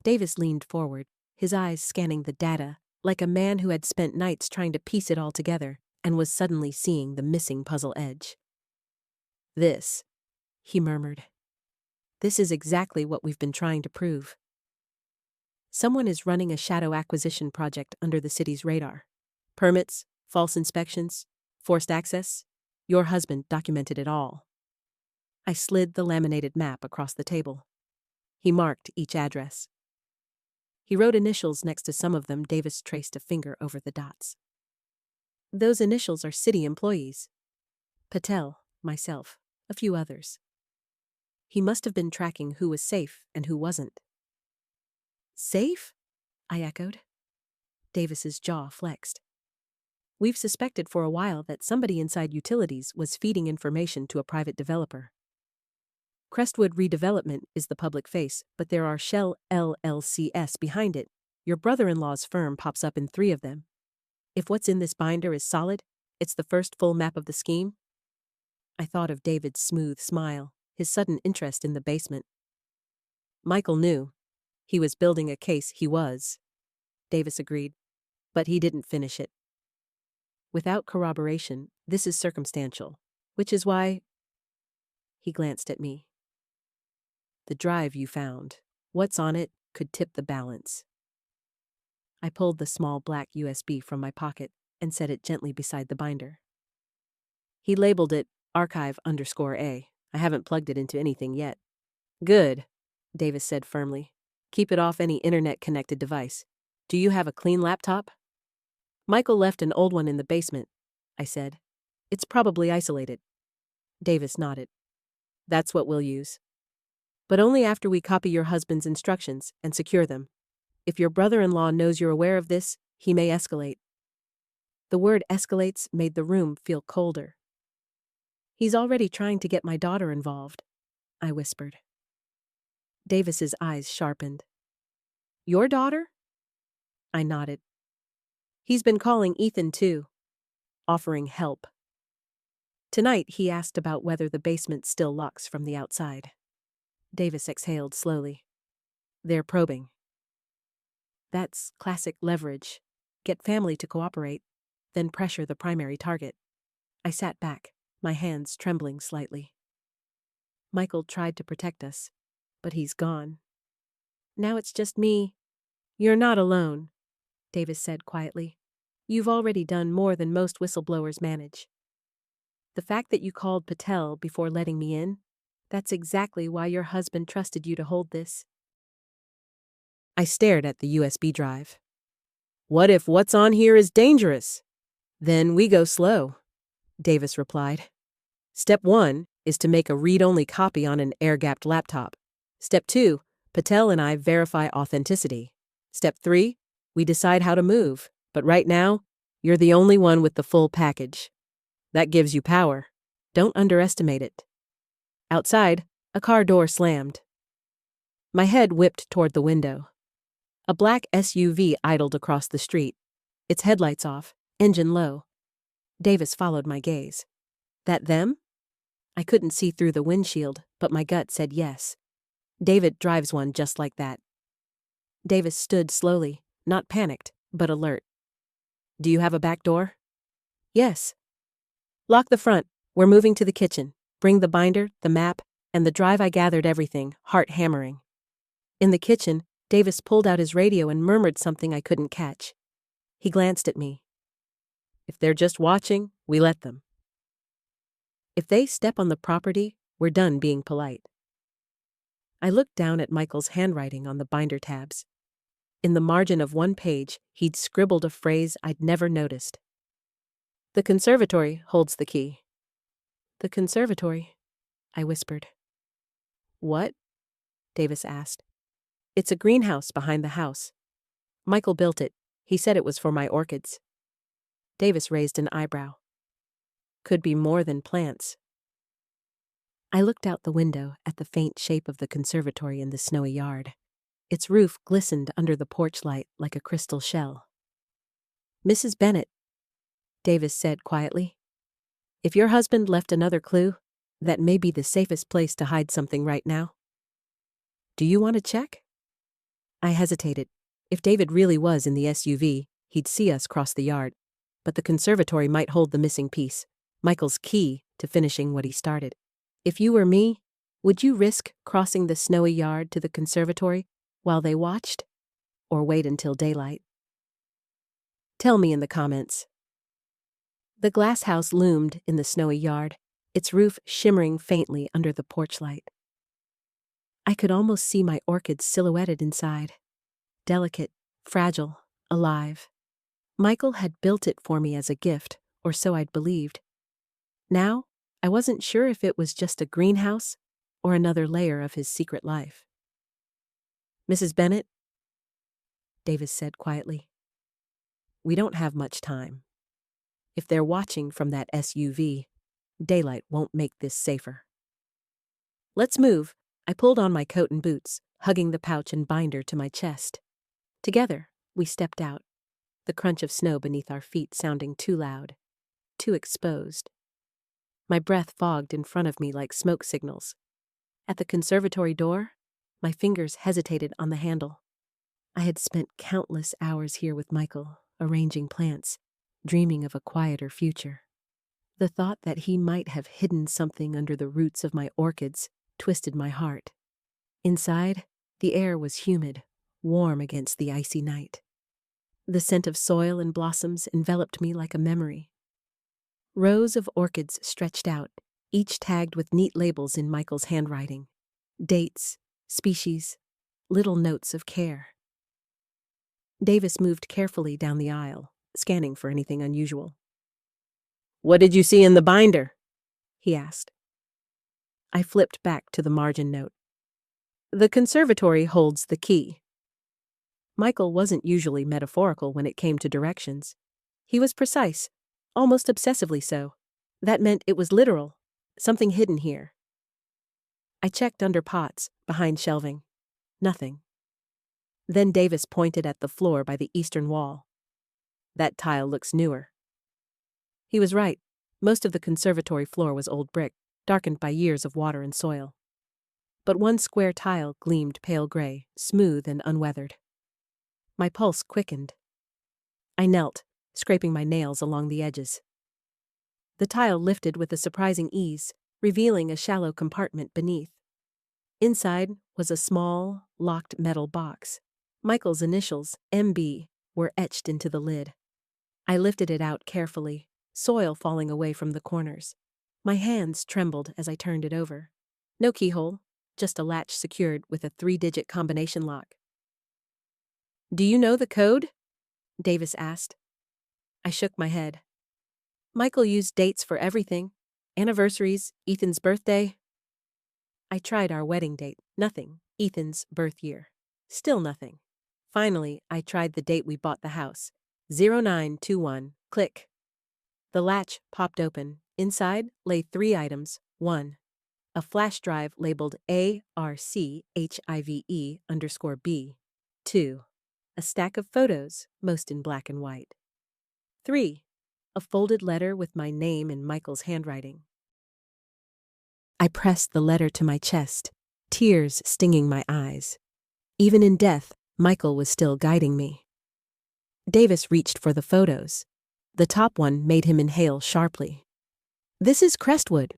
Davis leaned forward, his eyes scanning the data, like a man who had spent nights trying to piece it all together and was suddenly seeing the missing puzzle edge. This, he murmured. This is exactly what we've been trying to prove. Someone is running a shadow acquisition project under the city's radar. Permits, false inspections, forced access. Your husband documented it all. I slid the laminated map across the table. He marked each address. He wrote initials next to some of them. Davis traced a finger over the dots. Those initials are city employees. Patel, myself, a few others. He must have been tracking who was safe and who wasn't. Safe? I echoed. Davis's jaw flexed. We've suspected for a while that somebody inside utilities was feeding information to a private developer. Crestwood Redevelopment is the public face, but there are Shell LLCs behind it. Your brother-in-law's firm pops up in 3 of them. If what's in this binder is solid, it's the first full map of the scheme. I thought of David's smooth smile, his sudden interest in the basement. Michael knew. He was building a case. He was. Davis agreed. But he didn't finish it. Without corroboration, this is circumstantial, which is why... He glanced at me. The drive you found, what's on it, could tip the balance. I pulled the small black USB from my pocket and set it gently beside the binder. He labeled it archive_A. I haven't plugged it into anything yet. Good, Davis said firmly. Keep it off any internet-connected device. Do you have a clean laptop? Michael left an old one in the basement, I said. It's probably isolated. Davis nodded. That's what we'll use. But only after we copy your husband's instructions and secure them. If your brother-in-law knows you're aware of this, he may escalate. The word escalates made the room feel colder. He's already trying to get my daughter involved, I whispered. Davis's eyes sharpened. Your daughter? I nodded. He's been calling Ethan too, offering help. Tonight he asked about whether the basement still locks from the outside. Davis exhaled slowly. They're probing. That's classic leverage. Get family to cooperate, then pressure the primary target. I sat back, my hands trembling slightly. Michael tried to protect us, but he's gone. Now it's just me. You're not alone, Davis said quietly. You've already done more than most whistleblowers manage. The fact that you called Patel before letting me in, that's exactly why your husband trusted you to hold this. I stared at the USB drive. What if what's on here is dangerous? Then we go slow, Davis replied. Step 1 is to make a read-only copy on an air-gapped laptop. Step 2, Patel and I verify authenticity. Step 3, we decide how to move. But right now, you're the only one with the full package. That gives you power. Don't underestimate it. Outside, a car door slammed. My head whipped toward the window. A black SUV idled across the street, its headlights off, engine low. Davis followed my gaze. That them? I couldn't see through the windshield, but my gut said yes. David drives one just like that. Davis stood slowly, not panicked, but alert. Do you have a back door? Yes. Lock the front. We're moving to the kitchen. Bring the binder, the map, and the drive. I gathered everything, heart hammering. In the kitchen, Davis pulled out his radio and murmured something I couldn't catch. He glanced at me. If they're just watching, we let them. If they step on the property, we're done being polite. I looked down at Michael's handwriting on the binder tabs. In the margin of one page, he'd scribbled a phrase I'd never noticed. The conservatory holds the key. The conservatory, I whispered. What? Davis asked. It's a greenhouse behind the house. Michael built it. He said it was for my orchids. Davis raised an eyebrow. Could be more than plants. I looked out the window at the faint shape of the conservatory in the snowy yard. Its roof glistened under the porch light like a crystal shell. Mrs. Bennet, Davis said quietly, if your husband left another clue, that may be the safest place to hide something right now. Do you want to check? I hesitated. If David really was in the SUV, he'd see us cross the yard, but the conservatory might hold the missing piece, Michael's key to finishing what he started. If you were me, would you risk crossing the snowy yard to the conservatory while they watched, or wait until daylight? Tell me in the comments. The glass house loomed in the snowy yard, its roof shimmering faintly under the porch light. I could almost see my orchids silhouetted inside. Delicate, fragile, alive. Michael had built it for me as a gift, or so I'd believed. Now, I wasn't sure if it was just a greenhouse or another layer of his secret life. Mrs. Bennet, Davis said quietly, we don't have much time. If they're watching from that SUV, daylight won't make this safer. Let's move. I pulled on my coat and boots, hugging the pouch and binder to my chest. Together, we stepped out, the crunch of snow beneath our feet sounding too loud, too exposed. My breath fogged in front of me like smoke signals. At the conservatory door, my fingers hesitated on the handle. I had spent countless hours here with Michael, arranging plants, dreaming of a quieter future. The thought that he might have hidden something under the roots of my orchids twisted my heart. Inside, the air was humid, warm against the icy night. The scent of soil and blossoms enveloped me like a memory. Rows of orchids stretched out, each tagged with neat labels in Michael's handwriting. Dates, species, little notes of care. Davis moved carefully down the aisle, scanning for anything unusual. What did you see in the binder? He asked. I flipped back to the margin note. The conservatory holds the key. Michael wasn't usually metaphorical when it came to directions. He was precise, almost obsessively so. That meant it was literal, something hidden here. I checked under pots, behind shelving. Nothing. Then Davis pointed at the floor by the eastern wall. That tile looks newer. He was right. Most of the conservatory floor was old brick, darkened by years of water and soil. But one square tile gleamed pale gray, smooth and unweathered. My pulse quickened. I knelt, scraping my nails along the edges. The tile lifted with a surprising ease, revealing a shallow compartment beneath. Inside was a small, locked metal box. Michael's initials, MB, were etched into the lid. I lifted it out carefully, soil falling away from the corners. My hands trembled as I turned it over. No keyhole, just a latch secured with a 3-digit combination lock. Do you know the code? Davis asked. I shook my head. Michael used dates for everything. Anniversaries, Ethan's birthday. I tried our wedding date. Nothing. Ethan's birth year. Still nothing. Finally, I tried the date we bought the house. 0921. Click. The latch popped open. Inside lay 3 items. 1. A flash drive labeled ARCHIVE_B. 2. A stack of photos, most in black and white. 3. A folded letter with my name in Michael's handwriting. I pressed the letter to my chest, tears stinging my eyes. Even in death, Michael was still guiding me. Davis reached for the photos. The top one made him inhale sharply. "This is Crestwood."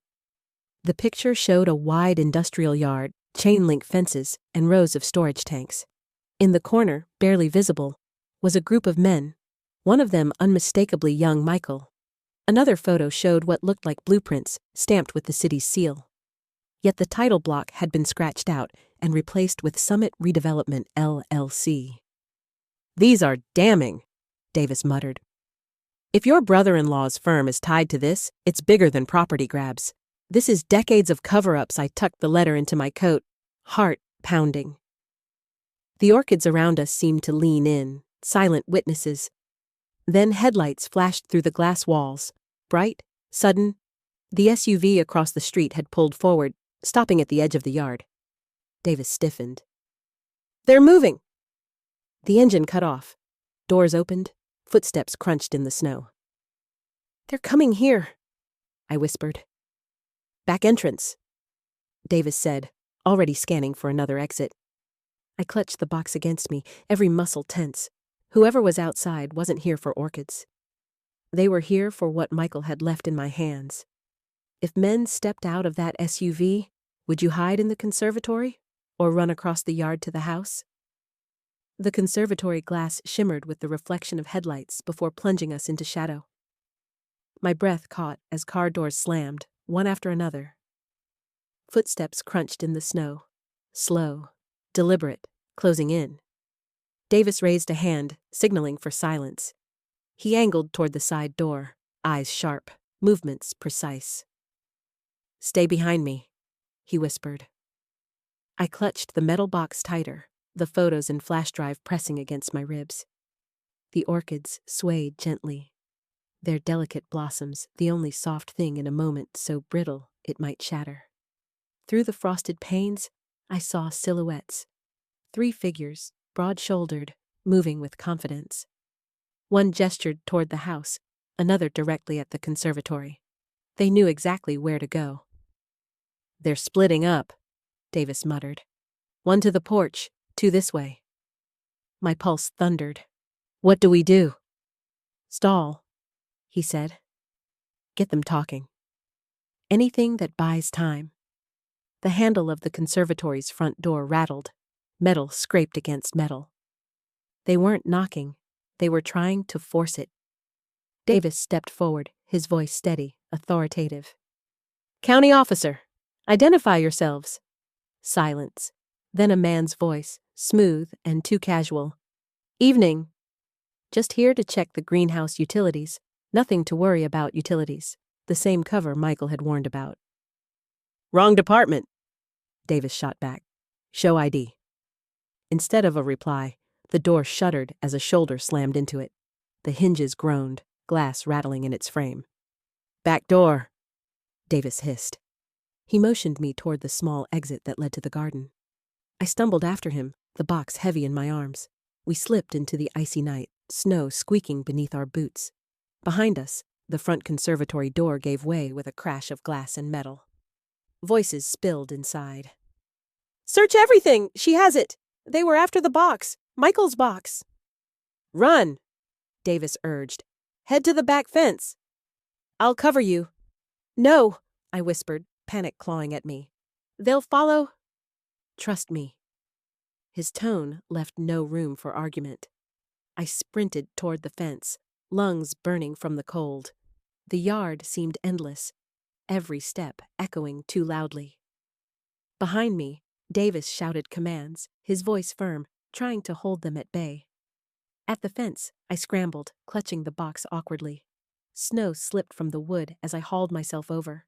The picture showed a wide industrial yard, chain-link fences, and rows of storage tanks. In the corner, barely visible, was a group of men, one of them unmistakably young Michael. Another photo showed what looked like blueprints, stamped with the city's seal. Yet the title block had been scratched out and replaced with Summit Redevelopment LLC. "These are damning," Davis muttered. "If your brother-in-law's firm is tied to this, it's bigger than property grabs. This is decades of cover-ups." I tucked the letter into my coat, heart pounding. The orchids around us seemed to lean in, silent witnesses. Then headlights flashed through the glass walls, bright, sudden. The SUV across the street had pulled forward, stopping at the edge of the yard. Davis stiffened. "They're moving!" The engine cut off. Doors opened, footsteps crunched in the snow. "They're coming here," I whispered. "Back entrance," Davis said, already scanning for another exit. I clutched the box against me, every muscle tense. Whoever was outside wasn't here for orchids. They were here for what Michael had left in my hands. If men stepped out of that SUV, would you hide in the conservatory or run across the yard to the house? The conservatory glass shimmered with the reflection of headlights before plunging us into shadow. My breath caught as car doors slammed, one after another. Footsteps crunched in the snow, slow, deliberate, closing in. Davis raised a hand, signaling for silence. He angled toward the side door, eyes sharp, movements precise. "Stay behind me," he whispered. I clutched the metal box tighter, the photos and flash drive pressing against my ribs. The orchids swayed gently, their delicate blossoms the only soft thing in a moment so brittle it might shatter. Through the frosted panes, I saw silhouettes. 3 figures, broad-shouldered, moving with confidence. One gestured toward the house, another directly at the conservatory. They knew exactly where to go. "They're splitting up," Davis muttered. "One to the porch, 2 this way." My pulse thundered. "What do we do?" "Stall," he said. "Get them talking. Anything that buys time." The handle of the conservatory's front door rattled. Metal scraped against metal. They weren't knocking. They were trying to force it. Davis stepped forward, his voice steady, authoritative. "County officer, identify yourselves." Silence. Then a man's voice, smooth and too casual. "Evening. Just here to check the greenhouse utilities. Nothing to worry about utilities." The same cover Michael had warned about. "Wrong department," Davis shot back. "Show ID." Instead of a reply, the door shuddered as a shoulder slammed into it. The hinges groaned, glass rattling in its frame. "Back door," Davis hissed. He motioned me toward the small exit that led to the garden. I stumbled after him, the box heavy in my arms. We slipped into the icy night, snow squeaking beneath our boots. Behind us, the front conservatory door gave way with a crash of glass and metal. Voices spilled inside. "Search everything! She has it! They were after the box! Michael's box!" "Run!" Davis urged. "Head to the back fence." "I'll cover you." "No," I whispered, panic clawing at me. "They'll follow." "Trust me." His tone left no room for argument. I sprinted toward the fence, lungs burning from the cold. The yard seemed endless, every step echoing too loudly. Behind me, Davis shouted commands, his voice firm, trying to hold them at bay. At the fence, I scrambled, clutching the box awkwardly. Snow slipped from the wood as I hauled myself over.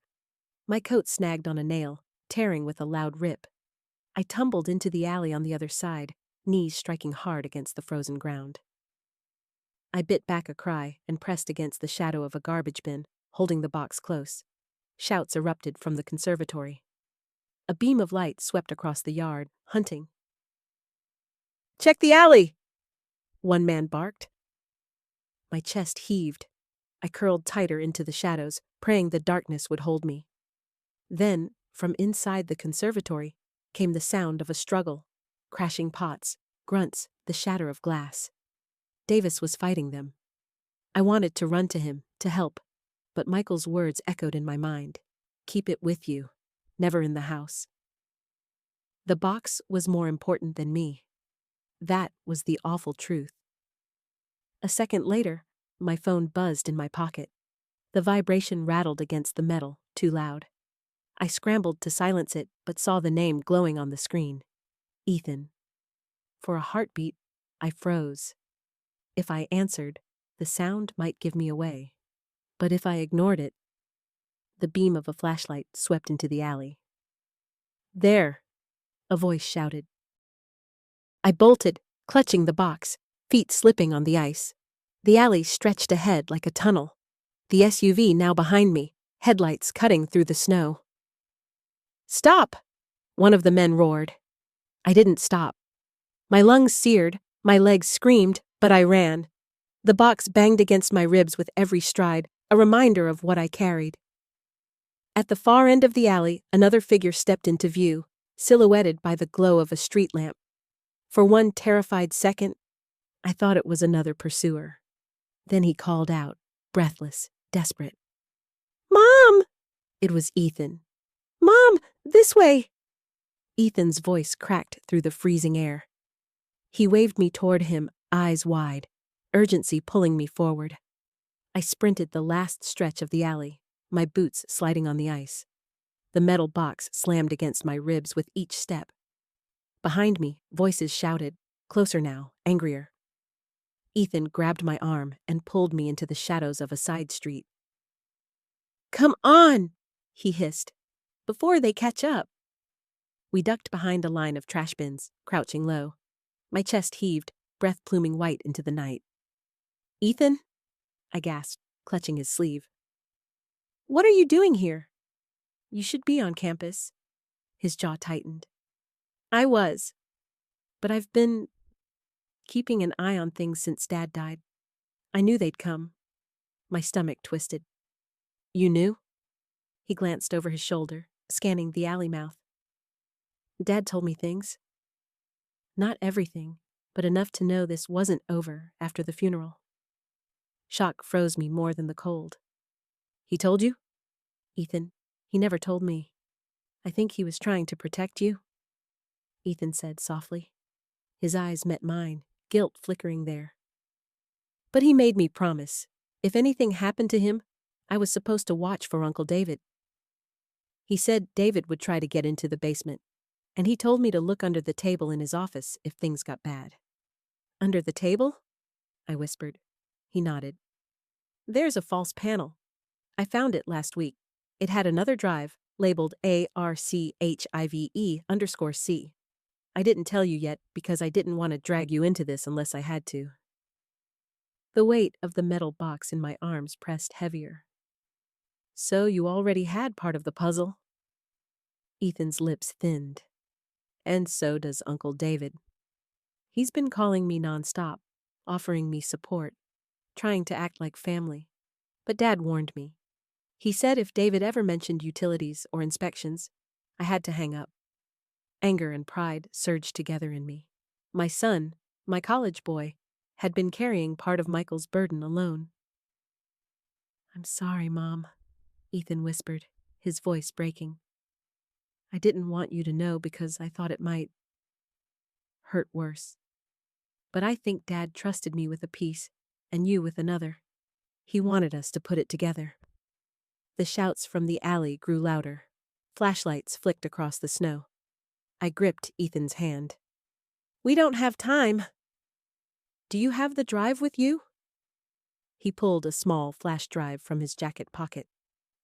My coat snagged on a nail, tearing with a loud rip. I tumbled into the alley on the other side, knees striking hard against the frozen ground. I bit back a cry and pressed against the shadow of a garbage bin, holding the box close. Shouts erupted from the conservatory. A beam of light swept across the yard, hunting. "Check the alley!" one man barked. My chest heaved. I curled tighter into the shadows, praying the darkness would hold me. Then, From inside the conservatory came the sound of a struggle, crashing pots, grunts, the shatter of glass. Davis was fighting them. I wanted to run to him, to help, but Michael's words echoed in my mind. Keep it with you, never in the house. The box was more important than me. That was the awful truth. A second later, my phone buzzed in my pocket. The vibration rattled against the metal, too loud. I scrambled to silence it, but saw the name glowing on the screen. Ethan. For a heartbeat, I froze. If I answered, the sound might give me away. But if I ignored it, the beam of a flashlight swept into the alley. There, a voice shouted. I bolted, clutching the box, feet slipping on the ice. The alley stretched ahead like a tunnel. The SUV now behind me, headlights cutting through the snow. Stop! One of the men roared. I didn't stop. My lungs seared, my legs screamed, but I ran. The box banged against my ribs with every stride, a reminder of what I carried. At the far end of the alley, another figure stepped into view, silhouetted by the glow of a street lamp. For one terrified second, I thought it was another pursuer. Then he called out, breathless, desperate. Mom! It was Ethan. Mom, this way! Ethan's voice cracked through the freezing air. He waved me toward him, eyes wide, urgency pulling me forward. I sprinted the last stretch of the alley, my boots sliding on the ice. The metal box slammed against my ribs with each step. Behind me, voices shouted, closer now, angrier. Ethan grabbed my arm and pulled me into the shadows of a side street. Come on, he hissed, before they catch up. We ducked behind a line of trash bins, crouching low. My chest heaved, breath pluming white into the night. Ethan? I gasped, clutching his sleeve. What are you doing here? You should be on campus. His jaw tightened. I was, but I've been keeping an eye on things since Dad died. I knew they'd come. My stomach twisted. You knew? He glanced over his shoulder, scanning the alley mouth. Dad told me things. Not everything, but enough to know this wasn't over after the funeral. Shock froze me more than the cold. He told you? Ethan, he never told me. I think he was trying to protect you, Ethan said softly. His eyes met mine, guilt flickering there. But he made me promise. If anything happened to him, I was supposed to watch for Uncle David. He said David would try to get into the basement, and he told me to look under the table in his office if things got bad. Under the table? I whispered. He nodded. There's a false panel. I found it last week. It had another drive, labeled ARCHIVE_C. I didn't tell you yet because I didn't want to drag you into this unless I had to. The weight of the metal box in my arms pressed heavier. So you already had part of the puzzle? Ethan's lips thinned. And so does Uncle David. He's been calling me nonstop, offering me support, trying to act like family. But Dad warned me. He said if David ever mentioned utilities or inspections, I had to hang up. Anger and pride surged together in me. My son, my college boy, had been carrying part of Michael's burden alone. I'm sorry, Mom, Ethan whispered, his voice breaking. I didn't want you to know because I thought it might hurt worse. But I think Dad trusted me with a piece, and you with another. He wanted us to put it together. The shouts from the alley grew louder. Flashlights flicked across the snow. I gripped Ethan's hand. We don't have time. Do you have the drive with you? He pulled a small flash drive from his jacket pocket,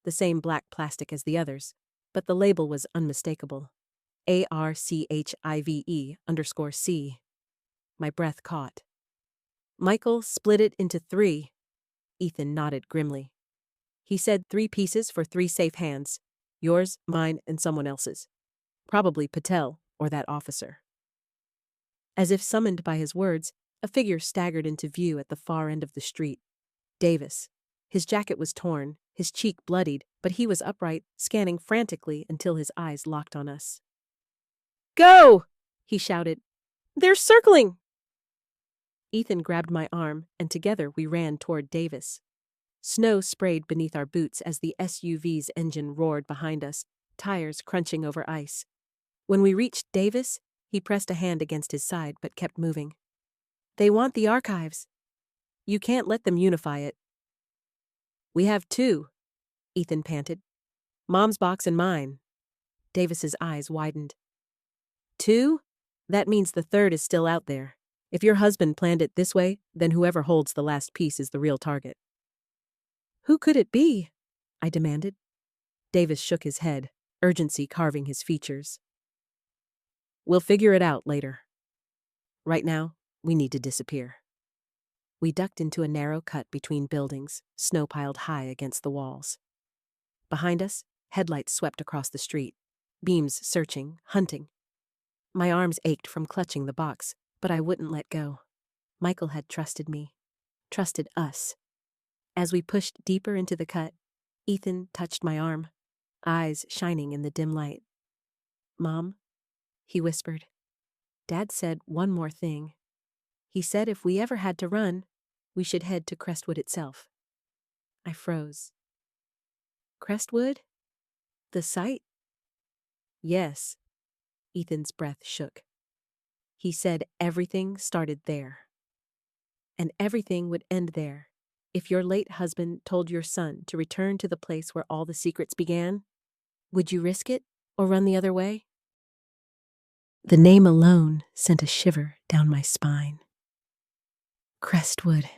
the same black plastic as the others, but the label was unmistakable. ARCHIVE_C. My breath caught. Michael split it into 3. Ethan nodded grimly. He said 3 pieces for 3 safe hands. Yours, mine, and someone else's. Probably Patel or that officer. As if summoned by his words, a figure staggered into view at the far end of the street. Davis. His jacket was torn, His cheek bloodied, but he was upright, scanning frantically until his eyes locked on us. "Go!" he shouted. "They're circling!" Ethan grabbed my arm, and together we ran toward Davis. Snow sprayed beneath our boots as the SUV's engine roared behind us, tires crunching over ice. When we reached Davis, he pressed a hand against his side but kept moving. "They want the archives. You can't let them unify it." "We have two," Ethan panted. "Mom's box and mine." Davis's eyes widened. "Two? That means the third is still out there. If your husband planned it this way, then whoever holds the last piece is the real target." "Who could it be?" I demanded. Davis shook his head, urgency carving his features. "We'll figure it out later. Right now, we need to disappear." We ducked into a narrow cut between buildings, snow piled high against the walls. Behind us, headlights swept across the street, beams searching, hunting. My arms ached from clutching the box, but I wouldn't let go. Michael had trusted me, trusted us. As we pushed deeper into the cut, Ethan touched my arm, eyes shining in the dim light. "Mom," he whispered, "Dad said one more thing. He said if we ever had to run, we should head to Crestwood itself." I froze. "Crestwood? The site?" "Yes." Ethan's breath shook. "He said everything started there. And everything would end there. If your late husband told your son to return to the place where all the secrets began, would you risk it or run the other way?" The name alone sent a shiver down my spine. Crestwood.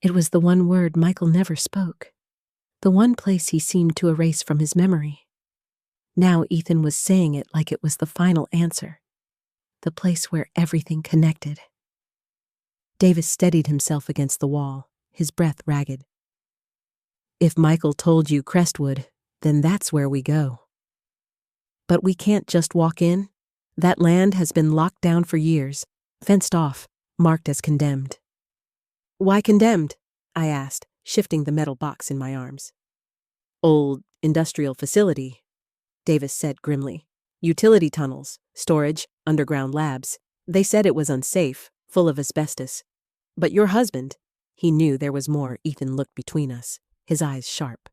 It was the one word Michael never spoke. The one place he seemed to erase from his memory. Now Ethan was saying it like it was the final answer. The place where everything connected. Davis steadied himself against the wall, his breath ragged. "If Michael told you Crestwood, then that's where we go. But we can't just walk in. That land has been locked down for years, fenced off, marked as condemned." "Why condemned?" I asked, shifting the metal box in my arms. "Old industrial facility," Davis said grimly. "Utility tunnels, storage, underground labs. They said it was unsafe, full of asbestos. But your husband," he knew there was more. Ethan looked between us, his eyes sharp.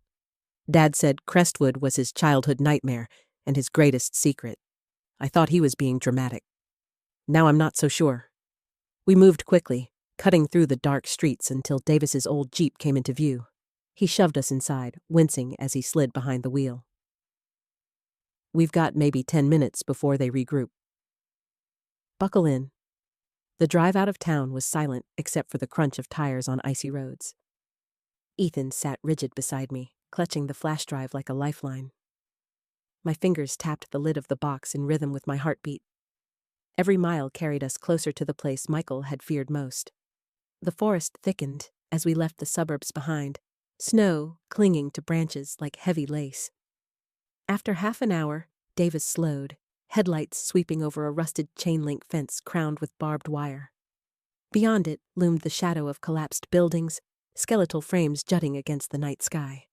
"Dad said Crestwood was his childhood nightmare and his greatest secret. I thought he was being dramatic. Now I'm not so sure." We moved quickly, cutting through the dark streets until Davis's old Jeep came into view. He shoved us inside, wincing as he slid behind the wheel. "We've got maybe 10 minutes before they regroup. Buckle in." The drive out of town was silent except for the crunch of tires on icy roads. Ethan sat rigid beside me, clutching the flash drive like a lifeline. My fingers tapped the lid of the box in rhythm with my heartbeat. Every mile carried us closer to the place Michael had feared most. The forest thickened as we left the suburbs behind, snow clinging to branches like heavy lace. After half an hour, Davis slowed, headlights sweeping over a rusted chain-link fence crowned with barbed wire. Beyond it loomed the shadow of collapsed buildings, skeletal frames jutting against the night sky.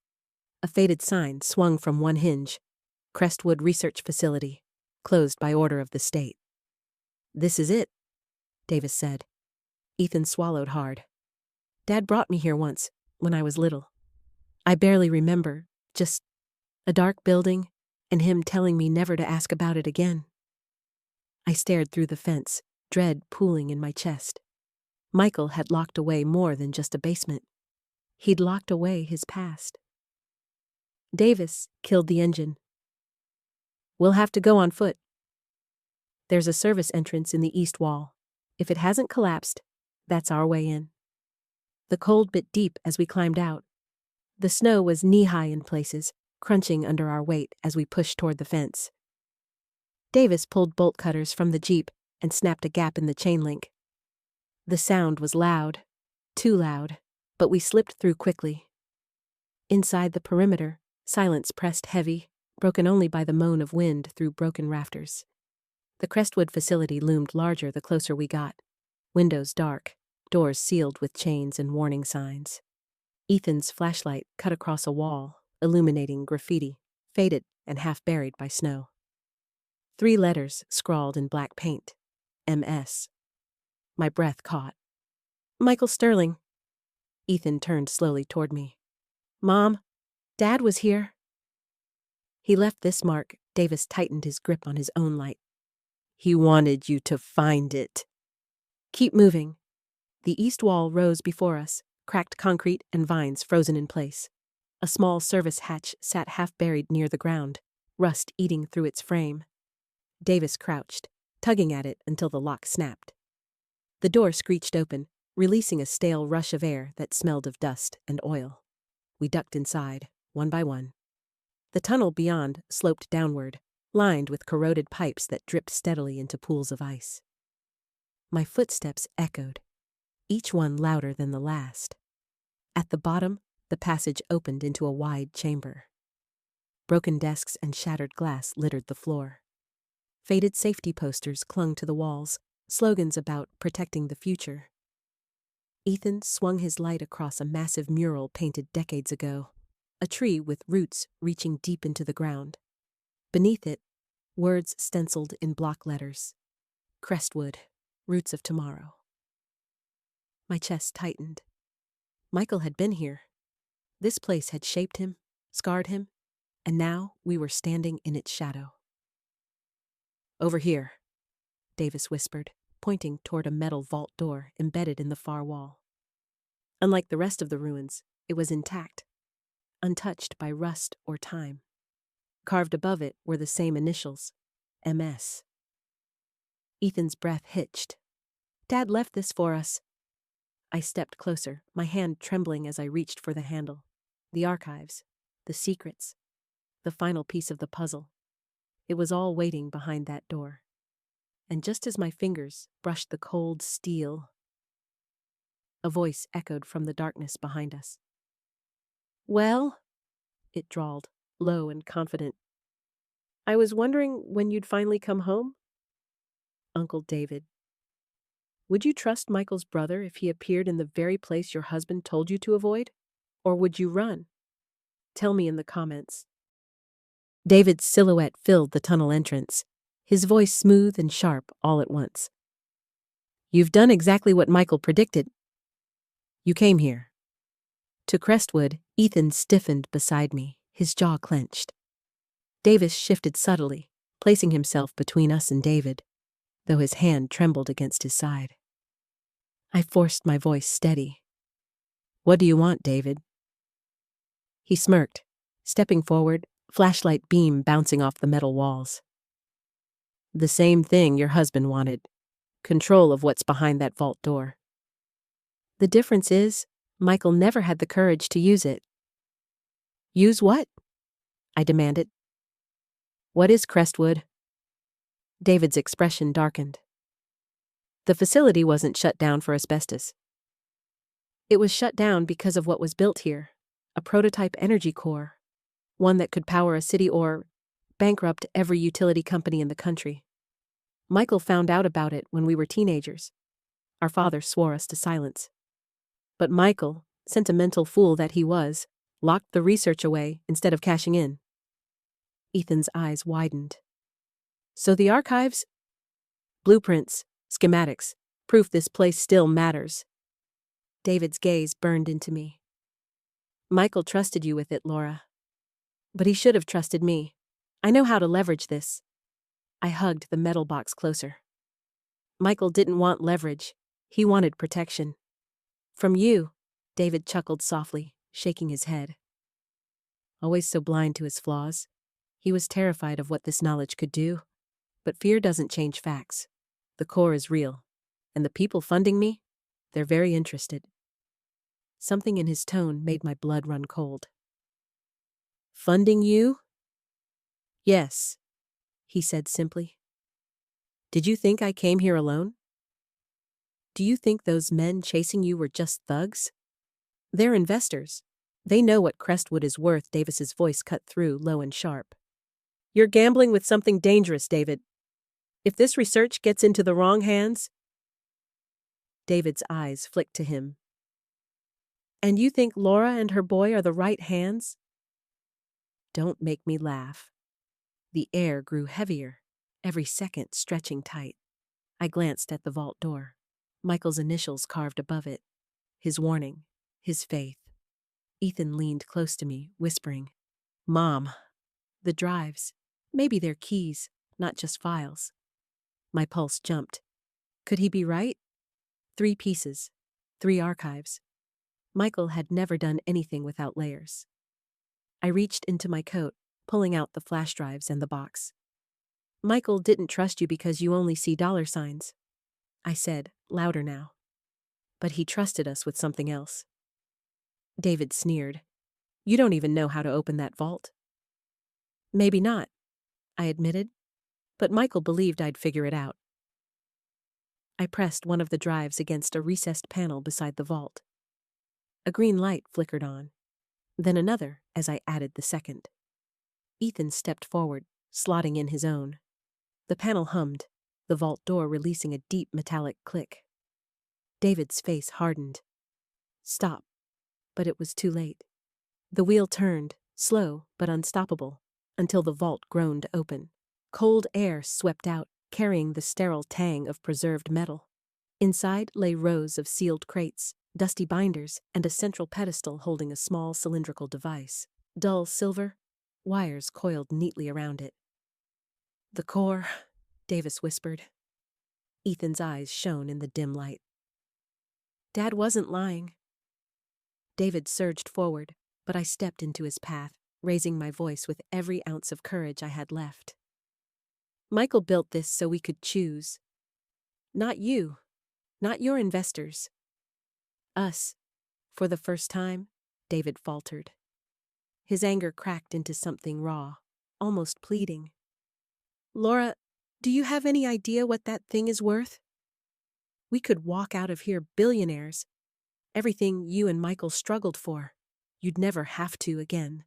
A faded sign swung from one hinge: Crestwood Research Facility, closed by order of the state. "This is it," Davis said. Ethan swallowed hard. "Dad brought me here once, when I was little. I barely remember, just a dark building, and him telling me never to ask about it again." I stared through the fence, dread pooling in my chest. Michael had locked away more than just a basement. He'd locked away his past. Davis killed the engine. "We'll have to go on foot. There's a service entrance in the east wall. If it hasn't collapsed, that's our way in." The cold bit deep as we climbed out. The snow was knee-high in places, crunching under our weight as we pushed toward the fence. Davis pulled bolt cutters from the Jeep and snapped a gap in the chain link. The sound was loud, too loud, but we slipped through quickly. Inside the perimeter, silence pressed heavy, broken only by the moan of wind through broken rafters. The Crestwood facility loomed larger the closer we got. Windows dark, doors sealed with chains and warning signs. Ethan's flashlight cut across a wall, illuminating graffiti, faded and half buried by snow. 3 letters scrawled in black paint. MS. My breath caught. Michael Sterling. Ethan turned slowly toward me. Mom, Dad was here. He left this mark. Davis tightened his grip on his own light. He wanted you to find it. Keep moving. The east wall rose before us, cracked concrete and vines frozen in place. A small service hatch sat half buried near the ground, rust eating through its frame. Davis crouched, tugging at it until the lock snapped. The door screeched open, releasing a stale rush of air that smelled of dust and oil. We ducked inside, one by one. The tunnel beyond sloped downward, lined with corroded pipes that dripped steadily into pools of ice. My footsteps echoed, each one louder than the last. At the bottom, the passage opened into a wide chamber. Broken desks and shattered glass littered the floor. Faded safety posters clung to the walls, slogans about protecting the future. Ethan swung his light across a massive mural painted decades ago, a tree with roots reaching deep into the ground. Beneath it, words stenciled in block letters. Crestwood, roots of tomorrow. My chest tightened. Michael had been here. This place had shaped him, scarred him, and now we were standing in its shadow. Over here, Davis whispered, pointing toward a metal vault door embedded in the far wall. Unlike the rest of the ruins, it was intact, untouched by rust or time. Carved above it were the same initials, MS. Ethan's breath hitched. Dad left this for us. I stepped closer, my hand trembling as I reached for the handle. The archives, the secrets, the final piece of the puzzle. It was all waiting behind that door. And just as my fingers brushed the cold steel, a voice echoed from the darkness behind us. Well, it drawled, low and confident. I was wondering when you'd finally come home? Uncle David. Would you trust Michael's brother if he appeared in the very place your husband told you to avoid? Or would you run? Tell me in the comments. David's silhouette filled the tunnel entrance, his voice smooth and sharp all at once. You've done exactly what Michael predicted. You came here. To Crestwood, Ethan stiffened beside me, his jaw clenched. Davis shifted subtly, placing himself between us and David, though his hand trembled against his side. I forced my voice steady. What do you want, David? He smirked, stepping forward, flashlight beam bouncing off the metal walls. The same thing your husband wanted. Control of what's behind that vault door. The difference is, Michael never had the courage to use it. Use what? I demanded. What is Crestwood? David's expression darkened. The facility wasn't shut down for asbestos. It was shut down because of what was built here, a prototype energy core, one that could power a city or bankrupt every utility company in the country. Michael found out about it when we were teenagers. Our father swore us to silence. But Michael, sentimental fool that he was, locked the research away instead of cashing in. Ethan's eyes widened. So the archives? Blueprints, schematics, proof this place still matters. David's gaze burned into me. Michael trusted you with it, Laura. But he should have trusted me. I know how to leverage this. I hugged the metal box closer. Michael didn't want leverage. He wanted protection. From you, David chuckled softly, shaking his head. Always so blind to his flaws, he was terrified of what this knowledge could do. But fear doesn't change facts. The core is real. And the people funding me, they're very interested. Something in his tone made my blood run cold. Funding you? Yes, he said simply. Did you think I came here alone? Do you think those men chasing you were just thugs? They're investors. They know what Crestwood is worth. Davis's voice cut through, low and sharp. You're gambling with something dangerous, David. If this research gets into the wrong hands... David's eyes flicked to him. And you think Laura and her boy are the right hands? Don't make me laugh. The air grew heavier, every second stretching tight. I glanced at the vault door. Michael's initials carved above it. His warning, his faith. Ethan leaned close to me, whispering, "Mom, the drives. Maybe they're keys, not just files." My pulse jumped. Could he be right? 3 pieces, 3 archives. Michael had never done anything without layers. I reached into my coat, pulling out the flash drives and the box. "Michael didn't trust you because you only see $signs," I said, louder now. "But he trusted us with something else." David sneered. "You don't even know how to open that vault." "Maybe not," I admitted, but Michael believed I'd figure it out. I pressed one of the drives against a recessed panel beside the vault. A green light flickered on, then another as I added the second. Ethan stepped forward, slotting in his own. The panel hummed, the vault door releasing a deep metallic click. David's face hardened. Stop. But it was too late. The wheel turned, slow but unstoppable, until the vault groaned open. Cold air swept out, carrying the sterile tang of preserved metal. Inside lay rows of sealed crates, dusty binders, and a central pedestal holding a small cylindrical device. Dull silver, wires coiled neatly around it. "The core," Davis whispered. Ethan's eyes shone in the dim light. Dad wasn't lying. David surged forward, but I stepped into his path, raising my voice with every ounce of courage I had left. "Michael built this so we could choose. Not you. Not your investors. Us." For the first time, David faltered. His anger cracked into something raw, almost pleading. "Laura, do you have any idea what that thing is worth? We could walk out of here billionaires. Everything you and Michael struggled for. You'd never have to again."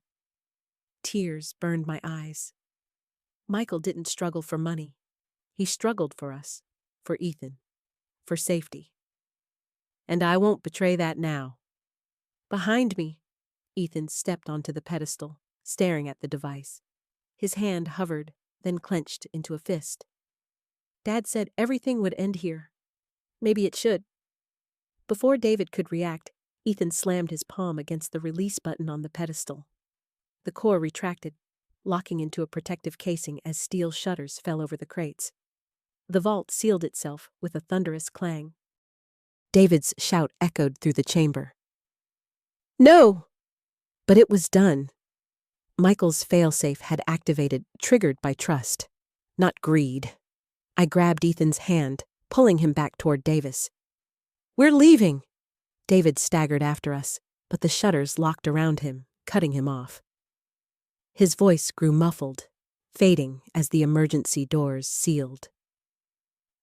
Tears burned my eyes. Michael didn't struggle for money. He struggled for us, for Ethan, for safety. And I won't betray that now. Behind me, Ethan stepped onto the pedestal, staring at the device. His hand hovered, then clenched into a fist. "Dad said everything would end here. Maybe it should." Before David could react, Ethan slammed his palm against the release button on the pedestal. The core retracted, locking into a protective casing as steel shutters fell over the crates. The vault sealed itself with a thunderous clang. David's shout echoed through the chamber. "No!" But it was done. Michael's failsafe had activated, triggered by trust, not greed. I grabbed Ethan's hand, pulling him back toward Davis. "We're leaving!" David staggered after us, but the shutters locked around him, cutting him off. His voice grew muffled, fading as the emergency doors sealed.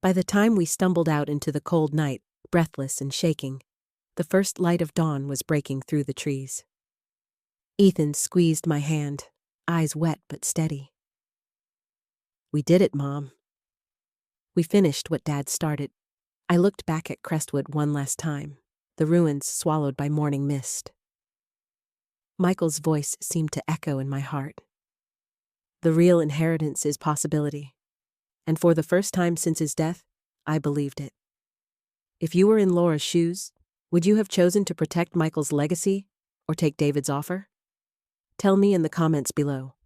By the time we stumbled out into the cold night, breathless and shaking, the first light of dawn was breaking through the trees. Ethan squeezed my hand, eyes wet but steady. "We did it, Mom." We finished what Dad started. I looked back at Crestwood one last time, the ruins swallowed by morning mist. Michael's voice seemed to echo in my heart. The real inheritance is possibility. And for the first time since his death, I believed it. If you were in Laura's shoes, would you have chosen to protect Michael's legacy or take David's offer? Tell me in the comments below.